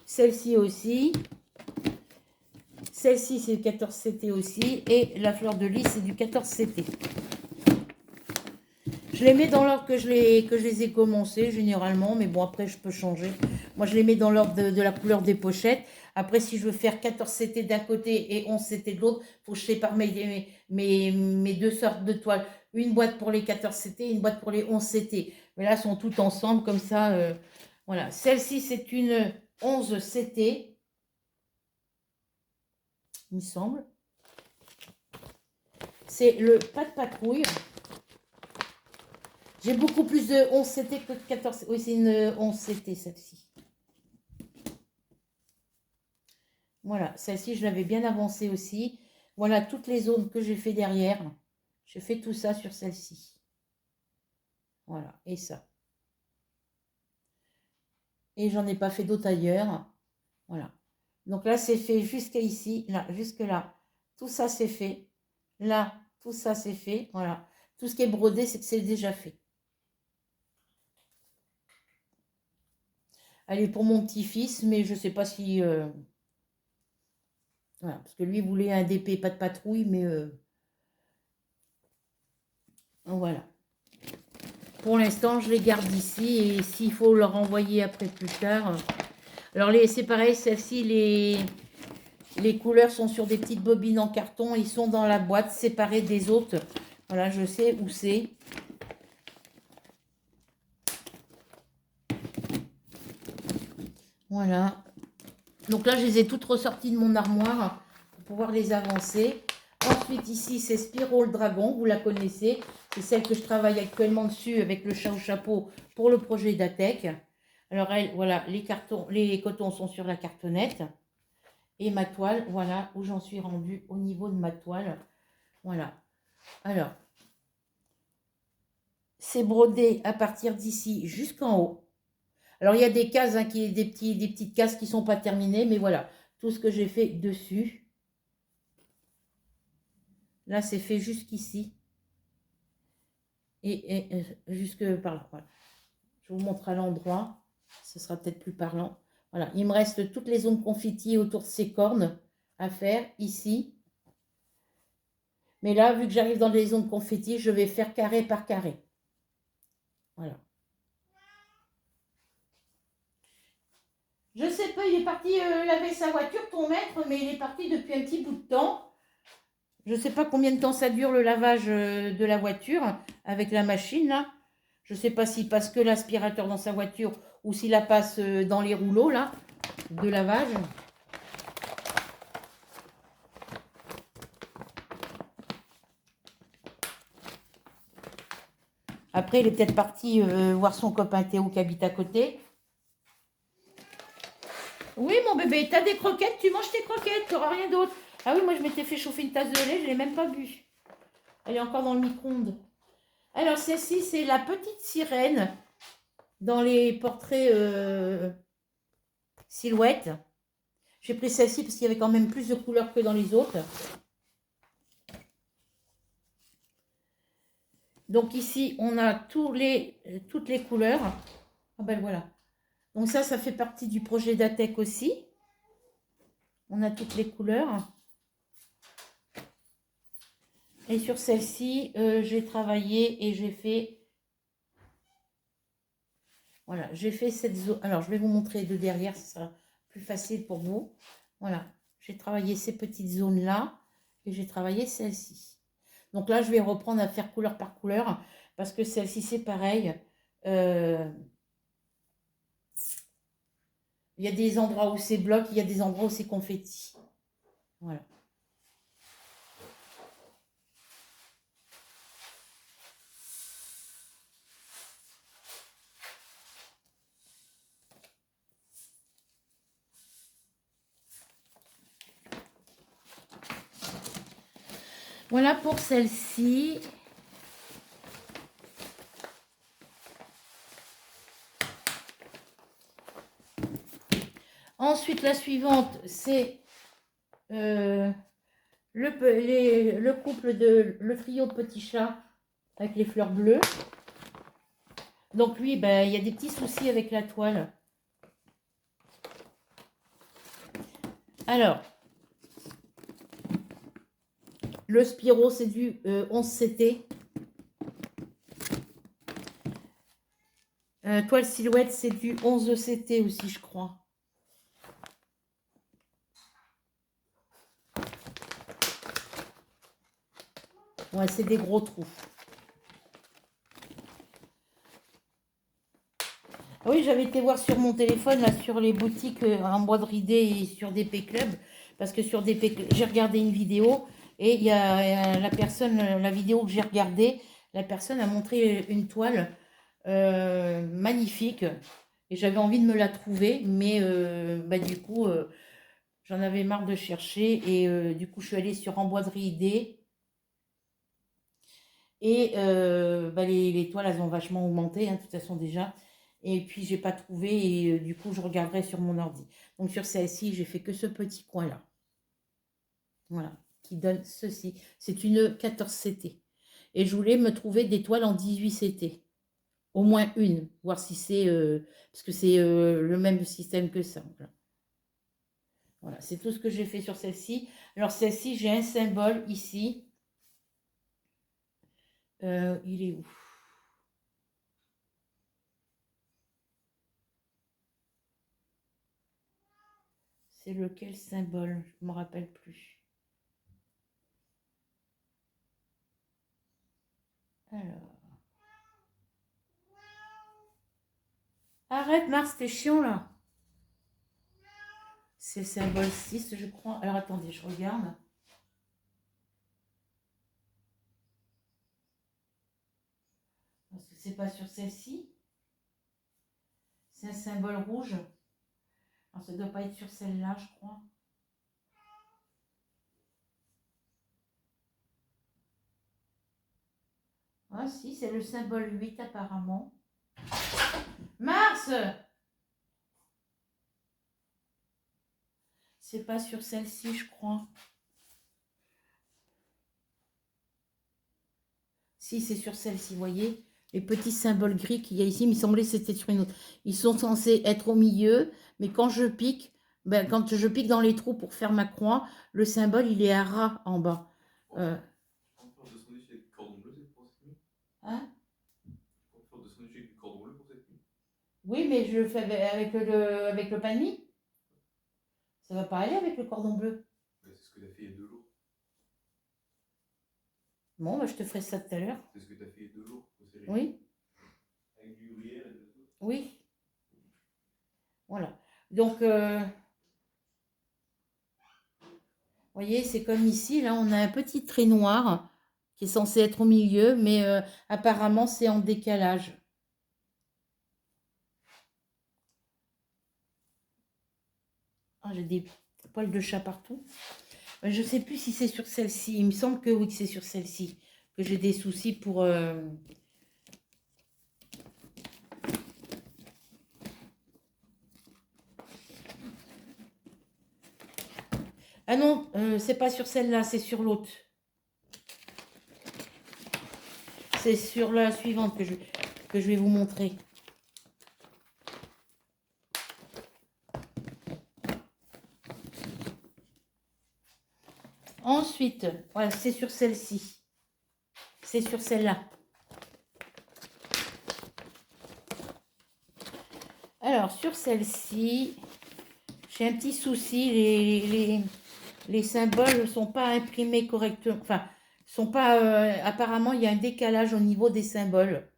Celle-ci aussi. Celle-ci, c'est du 14 CT aussi. Et la fleur de lys, c'est du 14 CT. Je les mets dans l'ordre que je les ai commencés, généralement. Mais bon, après, je peux changer. Moi, je les mets dans l'ordre de la couleur des pochettes. Après, si je veux faire 14 CT d'un côté et 11 CT de l'autre, il faut que je sépare mes deux sortes de toiles. Une boîte pour les 14 CT et une boîte pour les 11 CT. Mais là, elles sont toutes ensemble, comme ça. Voilà. Celle-ci, c'est une 11 CT. Il me semble. C'est le pas de patrouille. J'ai beaucoup plus de 11 CT que de 14. Oui, c'est une 11 CT, celle-ci. Voilà, celle-ci, je l'avais bien avancée aussi. Voilà toutes les zones que j'ai fait derrière. Je fais tout ça sur celle-ci. Voilà, et ça. Et j'en ai pas fait d'autres ailleurs. Voilà. Donc là, c'est fait jusqu'à ici, là, jusque là. Tout ça, c'est fait. Là, tout ça, c'est fait. Voilà. Tout ce qui est brodé, c'est que c'est déjà fait. Elle est pour mon petit-fils, mais je ne sais pas si... Voilà, parce que lui voulait un DP, pas de patrouille, mais... Voilà. Pour l'instant, je les garde ici, et s'il faut leur envoyer après plus tard... Alors, c'est pareil, celle-ci, les couleurs sont sur des petites bobines en carton. Ils sont dans la boîte, séparés des autres. Voilà, je sais où c'est. Voilà. Donc là, je les ai toutes ressorties de mon armoire pour pouvoir les avancer. Ensuite, ici, c'est Spirale Dragon. Vous la connaissez. C'est celle que je travaille actuellement dessus avec le chat au chapeau pour le projet d'Atec. Alors, elle, voilà, les cotons sont sur la cartonnette. Et ma toile, voilà où j'en suis rendue au niveau de ma toile. Voilà. Alors, c'est brodé à partir d'ici jusqu'en haut. Alors, il y a des cases, hein, des petites cases qui ne sont pas terminées, mais voilà, tout ce que j'ai fait dessus. Là, c'est fait jusqu'ici. Et jusque par là. Voilà. Je vous montre à l'endroit. Ce sera peut-être plus parlant. Voilà, il me reste toutes les zones confettis autour de ces cornes à faire ici. Mais là, vu que j'arrive dans les zones confettis, je vais faire carré par carré. Voilà. Je sais pas, il est parti laver sa voiture, ton maître, mais il est parti depuis un petit bout de temps. Je ne sais pas combien de temps ça dure le lavage de la voiture avec la machine là. Je ne sais pas s'il passe que l'aspirateur dans sa voiture ou s'il la passe dans les rouleaux là de lavage. Après, il est peut-être parti voir son copain Théo qui habite à côté. Oui, mon bébé, t'as des croquettes, tu manges tes croquettes, tu n'auras rien d'autre. Ah oui, moi je m'étais fait chauffer une tasse de lait, je ne l'ai même pas bu. Elle est encore dans le micro-ondes. Alors, celle-ci, c'est la petite sirène dans les portraits silhouettes. J'ai pris celle-ci parce qu'il y avait quand même plus de couleurs que dans les autres. Donc ici, on a toutes les couleurs. Ah ben voilà. Donc ça fait partie du projet d'Atec aussi. On a toutes les couleurs. Et sur celle-ci, j'ai travaillé et j'ai fait... Voilà, j'ai fait cette zone. Alors, je vais vous montrer de derrière, ce sera plus facile pour vous. Voilà, j'ai travaillé ces petites zones-là et j'ai travaillé celle-ci. Donc là, je vais reprendre à faire couleur par couleur parce que celle-ci, c'est pareil. Il y a des endroits où c'est bloc, il y a des endroits où c'est confetti. Voilà. Voilà pour celle-ci. Ensuite, la suivante, c'est le couple le trio de petits chats avec les fleurs bleues. Donc lui, ben, il y a des petits soucis avec la toile. Alors, le Spiro, c'est du 11 CT. Toile silhouette, c'est du 11 CT aussi, je crois. Ouais, c'est des gros trous. Ah oui, j'avais été voir sur mon téléphone, là, sur les boutiques en bois de ridé et sur DP Club. Parce que sur DP Club, j'ai regardé une vidéo et il y a la personne, la vidéo que j'ai regardée, la personne a montré une toile magnifique. Et j'avais envie de me la trouver, mais bah, du coup, j'en avais marre de chercher. Et du coup, je suis allée sur Emboiserie ID. Et bah, les toiles, elles ont vachement augmenté, hein, de toute façon déjà. Et puis, j'ai pas trouvé. Et du coup, je regarderai sur mon ordi. Donc, sur celle-ci, j'ai fait que ce petit coin-là. Voilà, qui donne ceci. C'est une 14 CT. Et je voulais me trouver des toiles en 18 CT. Au moins une, voir si c'est... parce que c'est le même système que ça. Voilà, voilà, c'est tout ce que j'ai fait sur celle-ci. Alors, celle-ci, j'ai un symbole ici. Il est où? C'est lequel symbole? Je ne me rappelle plus. Alors. Arrête, Mars, t'es chiant là. C'est le symbole 6, je crois. Alors attendez, je regarde. Parce que c'est pas sur celle-ci. C'est un symbole rouge. Alors ça doit pas être sur celle-là, je crois. Ah si, c'est le symbole 8 apparemment. Mars! C'est pas sur celle-ci, je crois. Si, c'est sur celle-ci, vous voyez. Les petits symboles gris qu'il y a ici, il me semblait que c'était sur une autre. Ils sont censés être au milieu, mais quand je pique, ben, quand je pique dans les trous pour faire ma croix, le symbole, il est à ras en bas. Hein? Oui, mais je le fais avec le pain de mie. Ça va pas aller avec le cordon bleu. C'est ce que tu as fait il y a 2 jours. Bon, bah, je te ferai ça tout à l'heure. C'est ce que tu as fait il y a 2 jours. Oui. Avec du gruyère et de la sauce. Oui. Voilà. Donc, vous voyez, c'est comme ici. Là, on a un petit trait noir qui est censé être au milieu, mais apparemment, c'est en décalage. Ah, j'ai des poils de chat partout. Je ne sais plus si c'est sur celle-ci. Il me semble que oui, que c'est sur celle-ci. Que j'ai des soucis pour... Ah non, c'est pas sur celle-là, c'est sur l'autre. C'est sur la suivante que je vais vous montrer. Ensuite, voilà, c'est sur celle-ci. C'est sur celle-là. Alors, sur celle-ci, j'ai un petit souci. Les symboles ne sont pas imprimés correctement. Enfin, sont pas. Apparemment, il y a un décalage au niveau des symboles.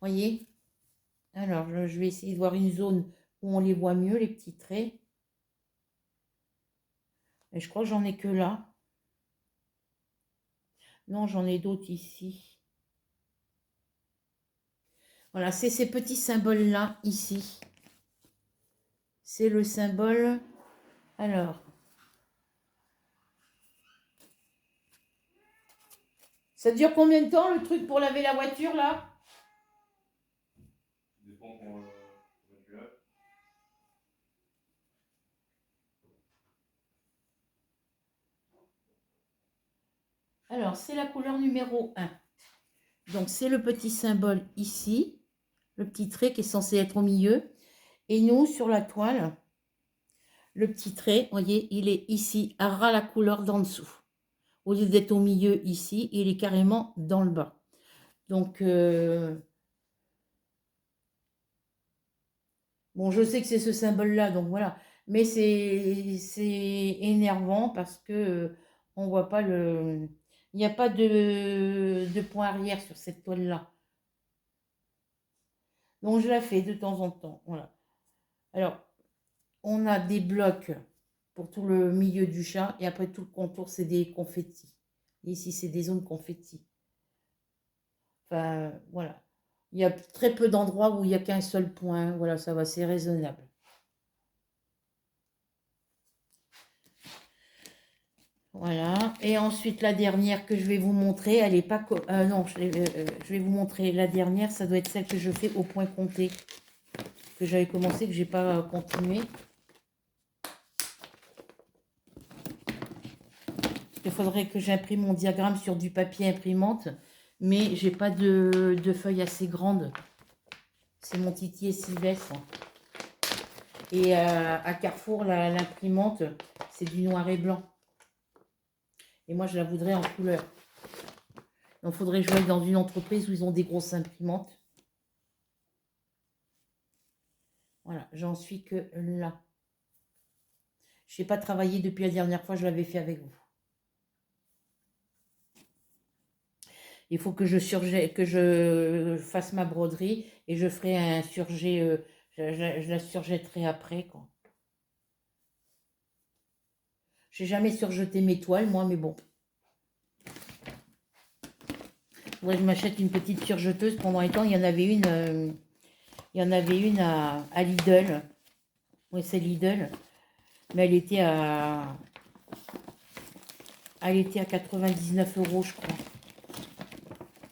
Voyez? Alors, je vais essayer de voir une zone où on les voit mieux, les petits traits. Et je crois que j'en ai que là. Non, j'en ai d'autres ici. Voilà, c'est ces petits symboles-là, ici. C'est le symbole... Alors... Ça dure combien de temps, le truc pour laver la voiture, là? Ça dépend pour la voiture. Alors, c'est la couleur numéro 1. Donc, c'est le petit symbole ici. Le petit trait qui est censé être au milieu. Et nous, sur la toile, le petit trait, vous voyez, il est ici, à ras la couleur d'en dessous. Au lieu d'être au milieu ici, il est carrément dans le bas. Donc, bon, je sais que c'est ce symbole-là, donc voilà. Mais c'est énervant parce que on voit pas le... Il n'y a pas de point arrière sur cette toile-là. Donc, je la fais de temps en temps. Voilà. Alors, on a des blocs pour tout le milieu du chat. Et après, tout le contour, c'est des confettis. Et ici, c'est des zones confettis. Enfin, voilà. Il y a très peu d'endroits où il n'y a qu'un seul point. Voilà, ça va, c'est raisonnable. Voilà. Et ensuite, la dernière que je vais vous montrer, elle n'est pas... non, je vais vous montrer la dernière. Ça doit être celle que je fais au point compté. Que j'avais commencé, que je n'ai pas continué. Il faudrait que j'imprime mon diagramme sur du papier imprimante. Mais j'ai pas de feuilles assez grandes. C'est mon titier Sylvestre. Et à Carrefour, l'imprimante, c'est du noir et blanc. Et moi, je la voudrais en couleur. Donc, il faudrait que je aille dans une entreprise où ils ont des grosses imprimantes. Voilà, j'en suis que là. Je n'ai pas travaillé depuis la dernière fois, je l'avais fait avec vous. Il faut que je fasse ma broderie et je ferai un surjet, je la surjetterai après, quoi. J'ai jamais surjeté mes toiles, moi, mais bon. Faudrait que je m'achète une petite surjeteuse. Pendant les temps, il y en avait une à Lidl. Oui, c'est Lidl. Mais elle était à 99 €, je crois.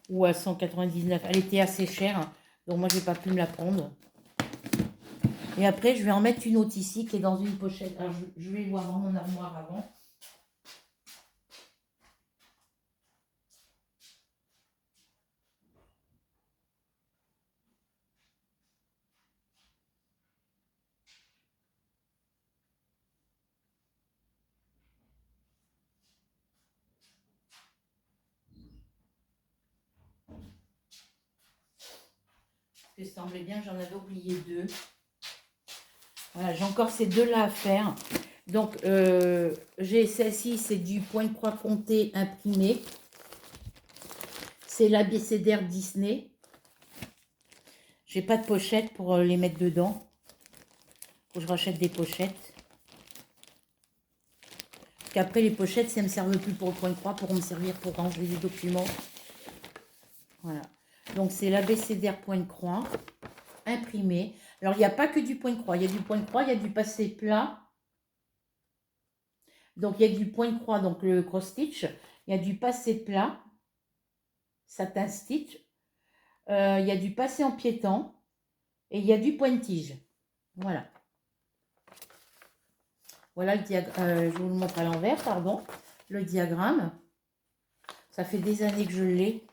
Ou à 199. Elle était assez chère. Donc moi, j'ai pas pu me la prendre. Et après, je vais en mettre une autre ici qui est dans une pochette. Alors, je vais voir dans mon armoire avant. Parce que ça semblait bien, j'en avais oublié deux. Voilà, j'ai encore ces deux-là à faire. Donc, j'ai celle-ci, c'est du point de croix compté imprimé. C'est l'abécédaire Disney. J'ai pas de pochette pour les mettre dedans. Faut que je rachète des pochettes. Parce qu'après, les pochettes, ça ne me servent plus pour le point de croix, pour me servir pour ranger les documents. Voilà. Donc, c'est l'abécédaire point de croix imprimé. Alors, il n'y a pas que du point de croix. Il y a du point de croix, il y a du passé plat. Donc, il y a du point de croix, donc le cross stitch. Il y a du passé plat, satin stitch. Il y a du passé en piétant. Et il y a du point-tige. Voilà. Voilà le diagramme. Je vous le montre à l'envers, pardon. Le diagramme. Ça fait des années que je l'ai.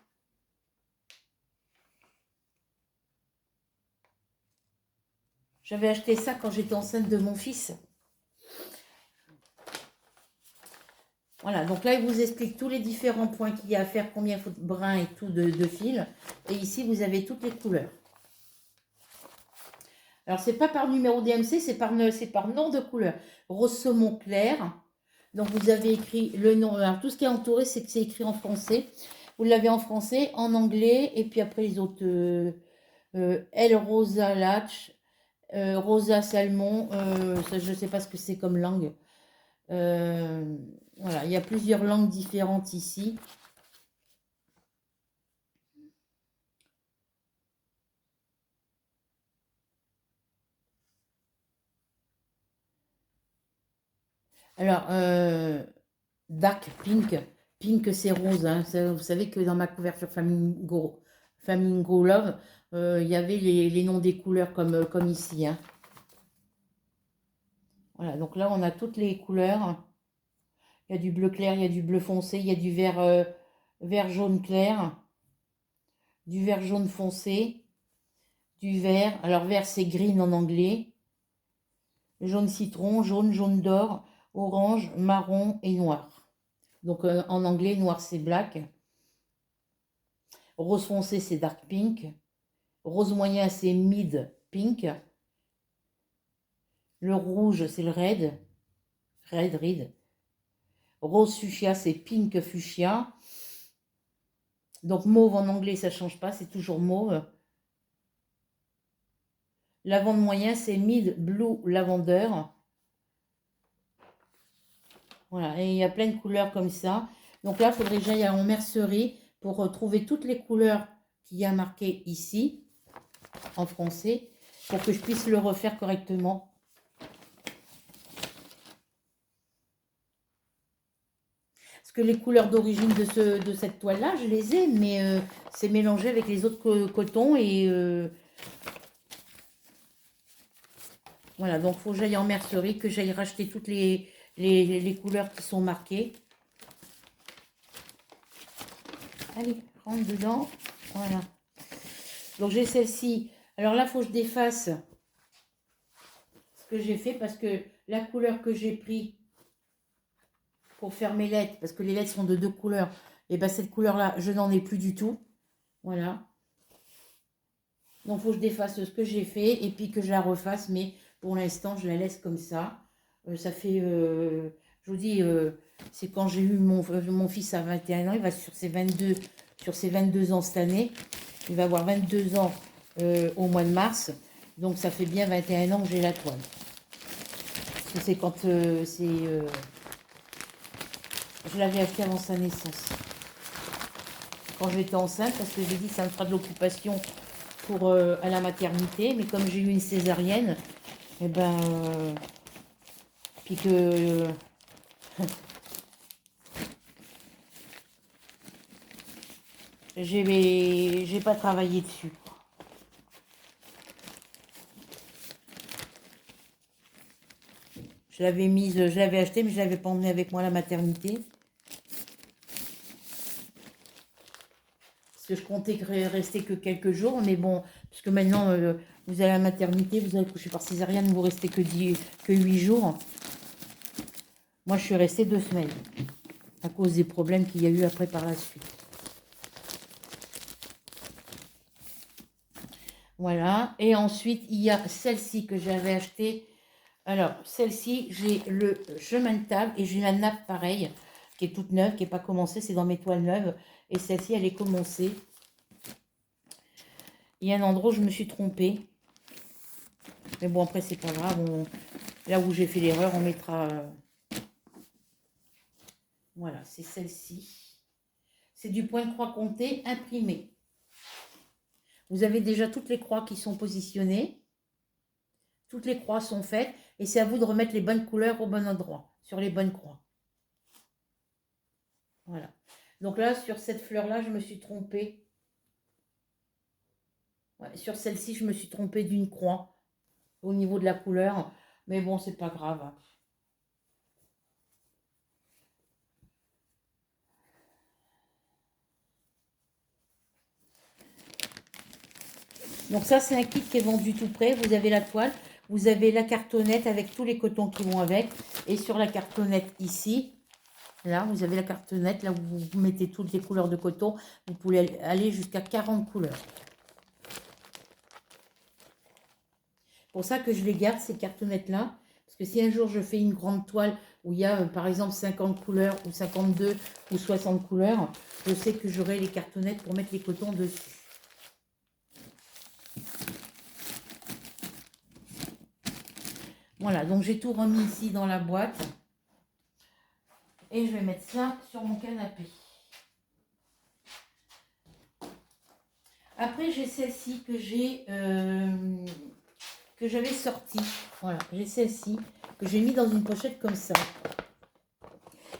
J'avais acheté ça quand j'étais enceinte de mon fils. Voilà, donc là, il vous explique tous les différents points qu'il y a à faire, combien il faut de brins et tout de fil. Et ici, vous avez toutes les couleurs. Alors, c'est pas par numéro DMC, c'est par nom de couleur. Rose saumon clair. Donc, vous avez écrit le nom. Alors, tout ce qui est entouré, c'est que c'est écrit en français. Vous l'avez en français, en anglais, et puis après les autres El Rosa Latch, Rosa Salmon, ça, je ne sais pas ce que c'est comme langue. Voilà, il y a plusieurs langues différentes ici. Alors, Dark Pink, Pink c'est rose, hein. Vous savez que dans ma couverture Flamingo Love, il y avait les noms des couleurs comme ici, hein. Voilà, donc là on a toutes les couleurs. Il y a du bleu clair, il y a du bleu foncé, il y a du vert jaune clair, du vert jaune foncé, du vert. Alors vert c'est green en anglais, jaune citron, jaune d'or, orange, marron et noir. Donc en anglais, noir c'est black, rose foncé c'est dark pink, rose moyen c'est mid pink, le rouge c'est le red, rose fuchsia c'est pink fuchsia. Donc mauve en anglais ça change pas, c'est toujours mauve. Lavande moyen c'est mid blue lavender. Voilà, et il y a plein de couleurs comme ça. Donc là, il faudrait que j'aille en mercerie pour retrouver toutes les couleurs qu'il y a marquées ici, en français, pour que je puisse le refaire correctement. Parce que les couleurs d'origine de cette toile-là, je les ai, mais c'est mélangé avec les autres cotons. Et voilà, donc il faut que j'aille en mercerie, que j'aille racheter toutes les couleurs qui sont marquées. Allez, rentre dedans. Voilà. Donc j'ai celle-ci. Alors là, il faut que je défasse ce que j'ai fait parce que la couleur que j'ai pris pour faire mes lettres, parce que les lettres sont de 2 couleurs, et bien cette couleur-là, je n'en ai plus du tout. Voilà. Donc il faut que je défasse ce que j'ai fait et puis que je la refasse, mais pour l'instant, je la laisse comme ça. Ça fait, je vous dis, c'est quand j'ai eu mon fils à 21 ans, il va sur ses 22 ans cette année. Il va avoir 22 ans au mois de mars. Donc ça fait bien 21 ans que j'ai la toile. C'est quand je l'avais acheté avant sa naissance. Quand j'étais enceinte, parce que j'ai dit que ça me fera de l'occupation pour à la maternité. Mais comme j'ai eu une césarienne, et ben puis que j'ai pas travaillé dessus. Je l'avais acheté, mais je l'avais pas emmené avec moi à la maternité. Parce que je comptais rester que quelques jours, mais bon, puisque maintenant vous allez à la maternité, vous allez coucher par césarienne, vous restez que 8 jours. Moi, je suis restée 2 semaines à cause des problèmes qu'il y a eu après par la suite. Voilà. Et ensuite, il y a celle-ci que j'avais achetée. Alors, celle-ci, j'ai le chemin de table et j'ai la nappe pareille, qui est toute neuve, qui n'est pas commencée, c'est dans mes toiles neuves. Et celle-ci, elle est commencée. Il y a un endroit où je me suis trompée. Mais bon, après, c'est pas grave. Là où j'ai fait l'erreur, on mettra... Voilà, c'est celle-ci. C'est du point de croix compté imprimé. Vous avez déjà toutes les croix qui sont positionnées. Toutes les croix sont faites. Et c'est à vous de remettre les bonnes couleurs au bon endroit, sur les bonnes croix. Voilà. Donc là, sur cette fleur-là, je me suis trompée. Ouais, sur celle-ci, je me suis trompée d'une croix au niveau de la couleur. Mais bon, c'est pas grave. Donc ça, c'est un kit qui est vendu tout près. Vous avez la toile, vous avez la cartonnette avec tous les cotons qui vont avec. Et sur la cartonnette ici, là, vous avez la cartonnette, là où vous mettez toutes les couleurs de coton. Vous pouvez aller jusqu'à 40 couleurs. C'est pour ça que je les garde, ces cartonnettes-là. Parce que si un jour je fais une grande toile où il y a par exemple 50 couleurs ou 52 ou 60 couleurs, je sais que j'aurai les cartonnettes pour mettre les cotons dessus. Voilà, donc j'ai tout remis ici dans la boîte. Et je vais mettre ça sur mon canapé. Après, j'ai celle-ci que j'avais sortie. Voilà, j'ai celle-ci que j'ai mis dans une pochette comme ça.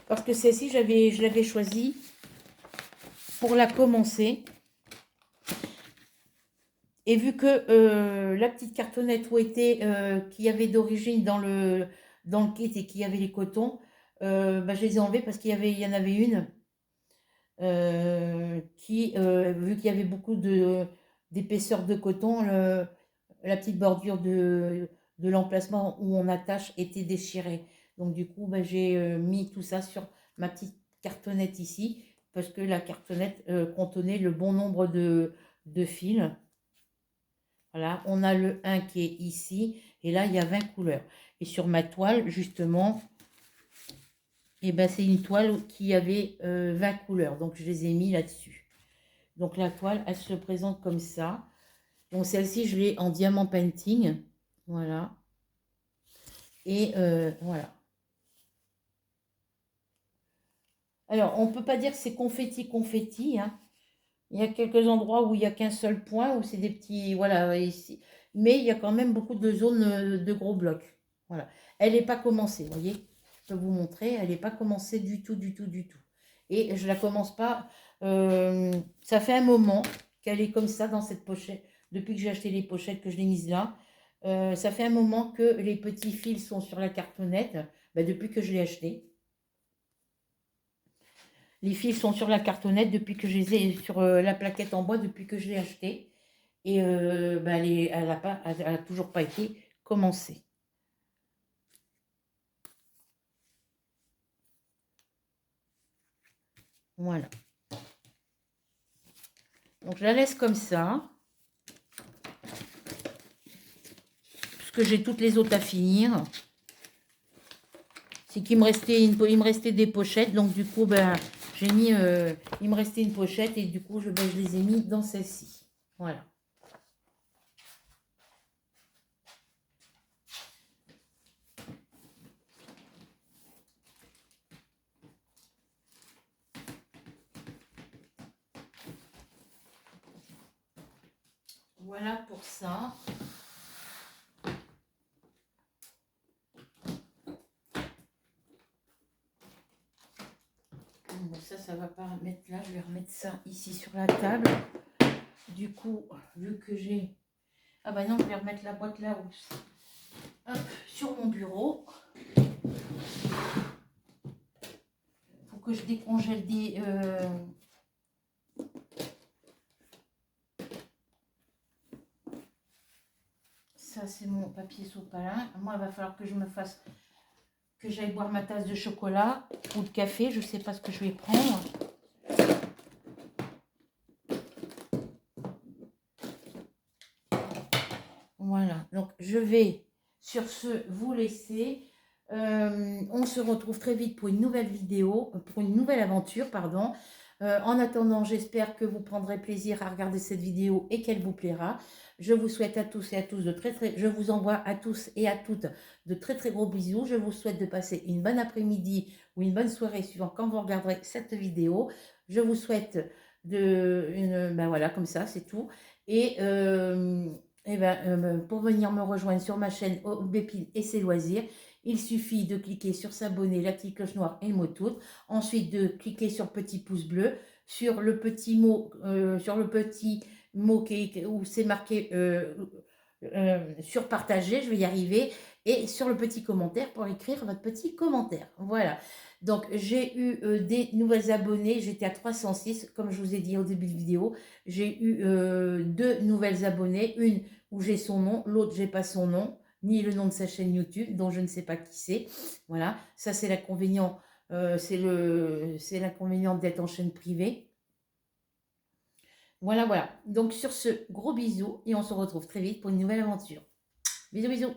Parce que celle-ci, je l'avais choisie pour la commencer. Et vu que la petite cartonnette où était, qu'il y avait d'origine dans le kit et qu'il y avait les cotons, bah, je les ai enlevés parce qu'il y en avait une vu qu'il y avait beaucoup d'épaisseur de coton, la petite bordure de l'emplacement où on attache était déchirée. Donc du coup, bah, j'ai mis tout ça sur ma petite cartonnette ici, parce que la cartonnette contenait le bon nombre de fils. Voilà, on a le 1 qui est ici, et là, il y a 20 couleurs. Et sur ma toile, justement, et ben, c'est une toile qui avait 20 couleurs, donc je les ai mis là-dessus. Donc la toile, elle se présente comme ça. Donc celle-ci, je l'ai en diamant painting, voilà. Et voilà. Alors, on ne peut pas dire que c'est confetti, hein. Il y a quelques endroits où il n'y a qu'un seul point, où c'est des petits, voilà, ici. Mais il y a quand même beaucoup de zones de gros blocs. Voilà. Elle n'est pas commencée, vous voyez. Je peux vous montrer, elle n'est pas commencée du tout, du tout, du tout. Et je ne la commence pas. Ça fait un moment qu'elle est comme ça dans cette pochette. Depuis que j'ai acheté les pochettes, que je l'ai mise là. Ça fait un moment que les petits fils sont sur la cartonnette. Ben, depuis que je l'ai acheté. Les fils sont sur la cartonnette depuis que je les ai sur la plaquette en bois depuis que je l'ai acheté. Et ben elle a toujours pas été commencée. Voilà. Donc je la laisse comme ça. Parce que j'ai toutes les autres à finir. C'est qu'il me restait des pochettes. Donc du coup, ben, j'ai mis, il me restait une pochette et du coup, ben, je les ai mis dans celle-ci. Voilà. Voilà pour ça. Bon, ça va pas mettre là. Je vais remettre ça ici sur la table. Du coup, vu que j'ai... Ah bah non, je vais remettre la boîte là. Hop, sur mon bureau. Faut que je décongèle des... Ça, c'est mon papier sopalin. Moi, il va falloir que je me fasse... Que j'aille boire ma tasse de chocolat ou de café. Je ne sais pas ce que je vais prendre. Voilà. Donc, je vais, sur ce, vous laisser. On se retrouve très vite pour une nouvelle vidéo, pour une nouvelle aventure, pardon. En attendant, j'espère que vous prendrez plaisir à regarder cette vidéo et qu'elle vous plaira. Je vous souhaite à tous et à tous je vous envoie à tous et à toutes de très très gros bisous. Je vous souhaite de passer une bonne après-midi ou une bonne soirée suivant quand vous regarderez cette vidéo. Je vous souhaite ben voilà, comme ça, c'est tout. Et pour venir me rejoindre sur ma chaîne Aubépine et ses loisirs, il suffit de cliquer sur s'abonner, la petite cloche noire et le mot tout. Ensuite, de cliquer sur petit pouce bleu, sur le petit mot, où c'est marqué sur partager, je vais y arriver, et sur le petit commentaire pour écrire votre petit commentaire. Voilà. Donc, j'ai eu des nouvelles abonnés. J'étais à 306, comme je vous ai dit au début de vidéo. J'ai eu 2 nouvelles abonnées. Une où j'ai son nom, l'autre, j'ai pas son nom, ni le nom de sa chaîne YouTube, dont je ne sais pas qui c'est. Voilà, ça c'est l'inconvénient, c'est l'inconvénient d'être en chaîne privée. Voilà, voilà. Donc sur ce, gros bisous et on se retrouve très vite pour une nouvelle aventure. Bisous, bisous.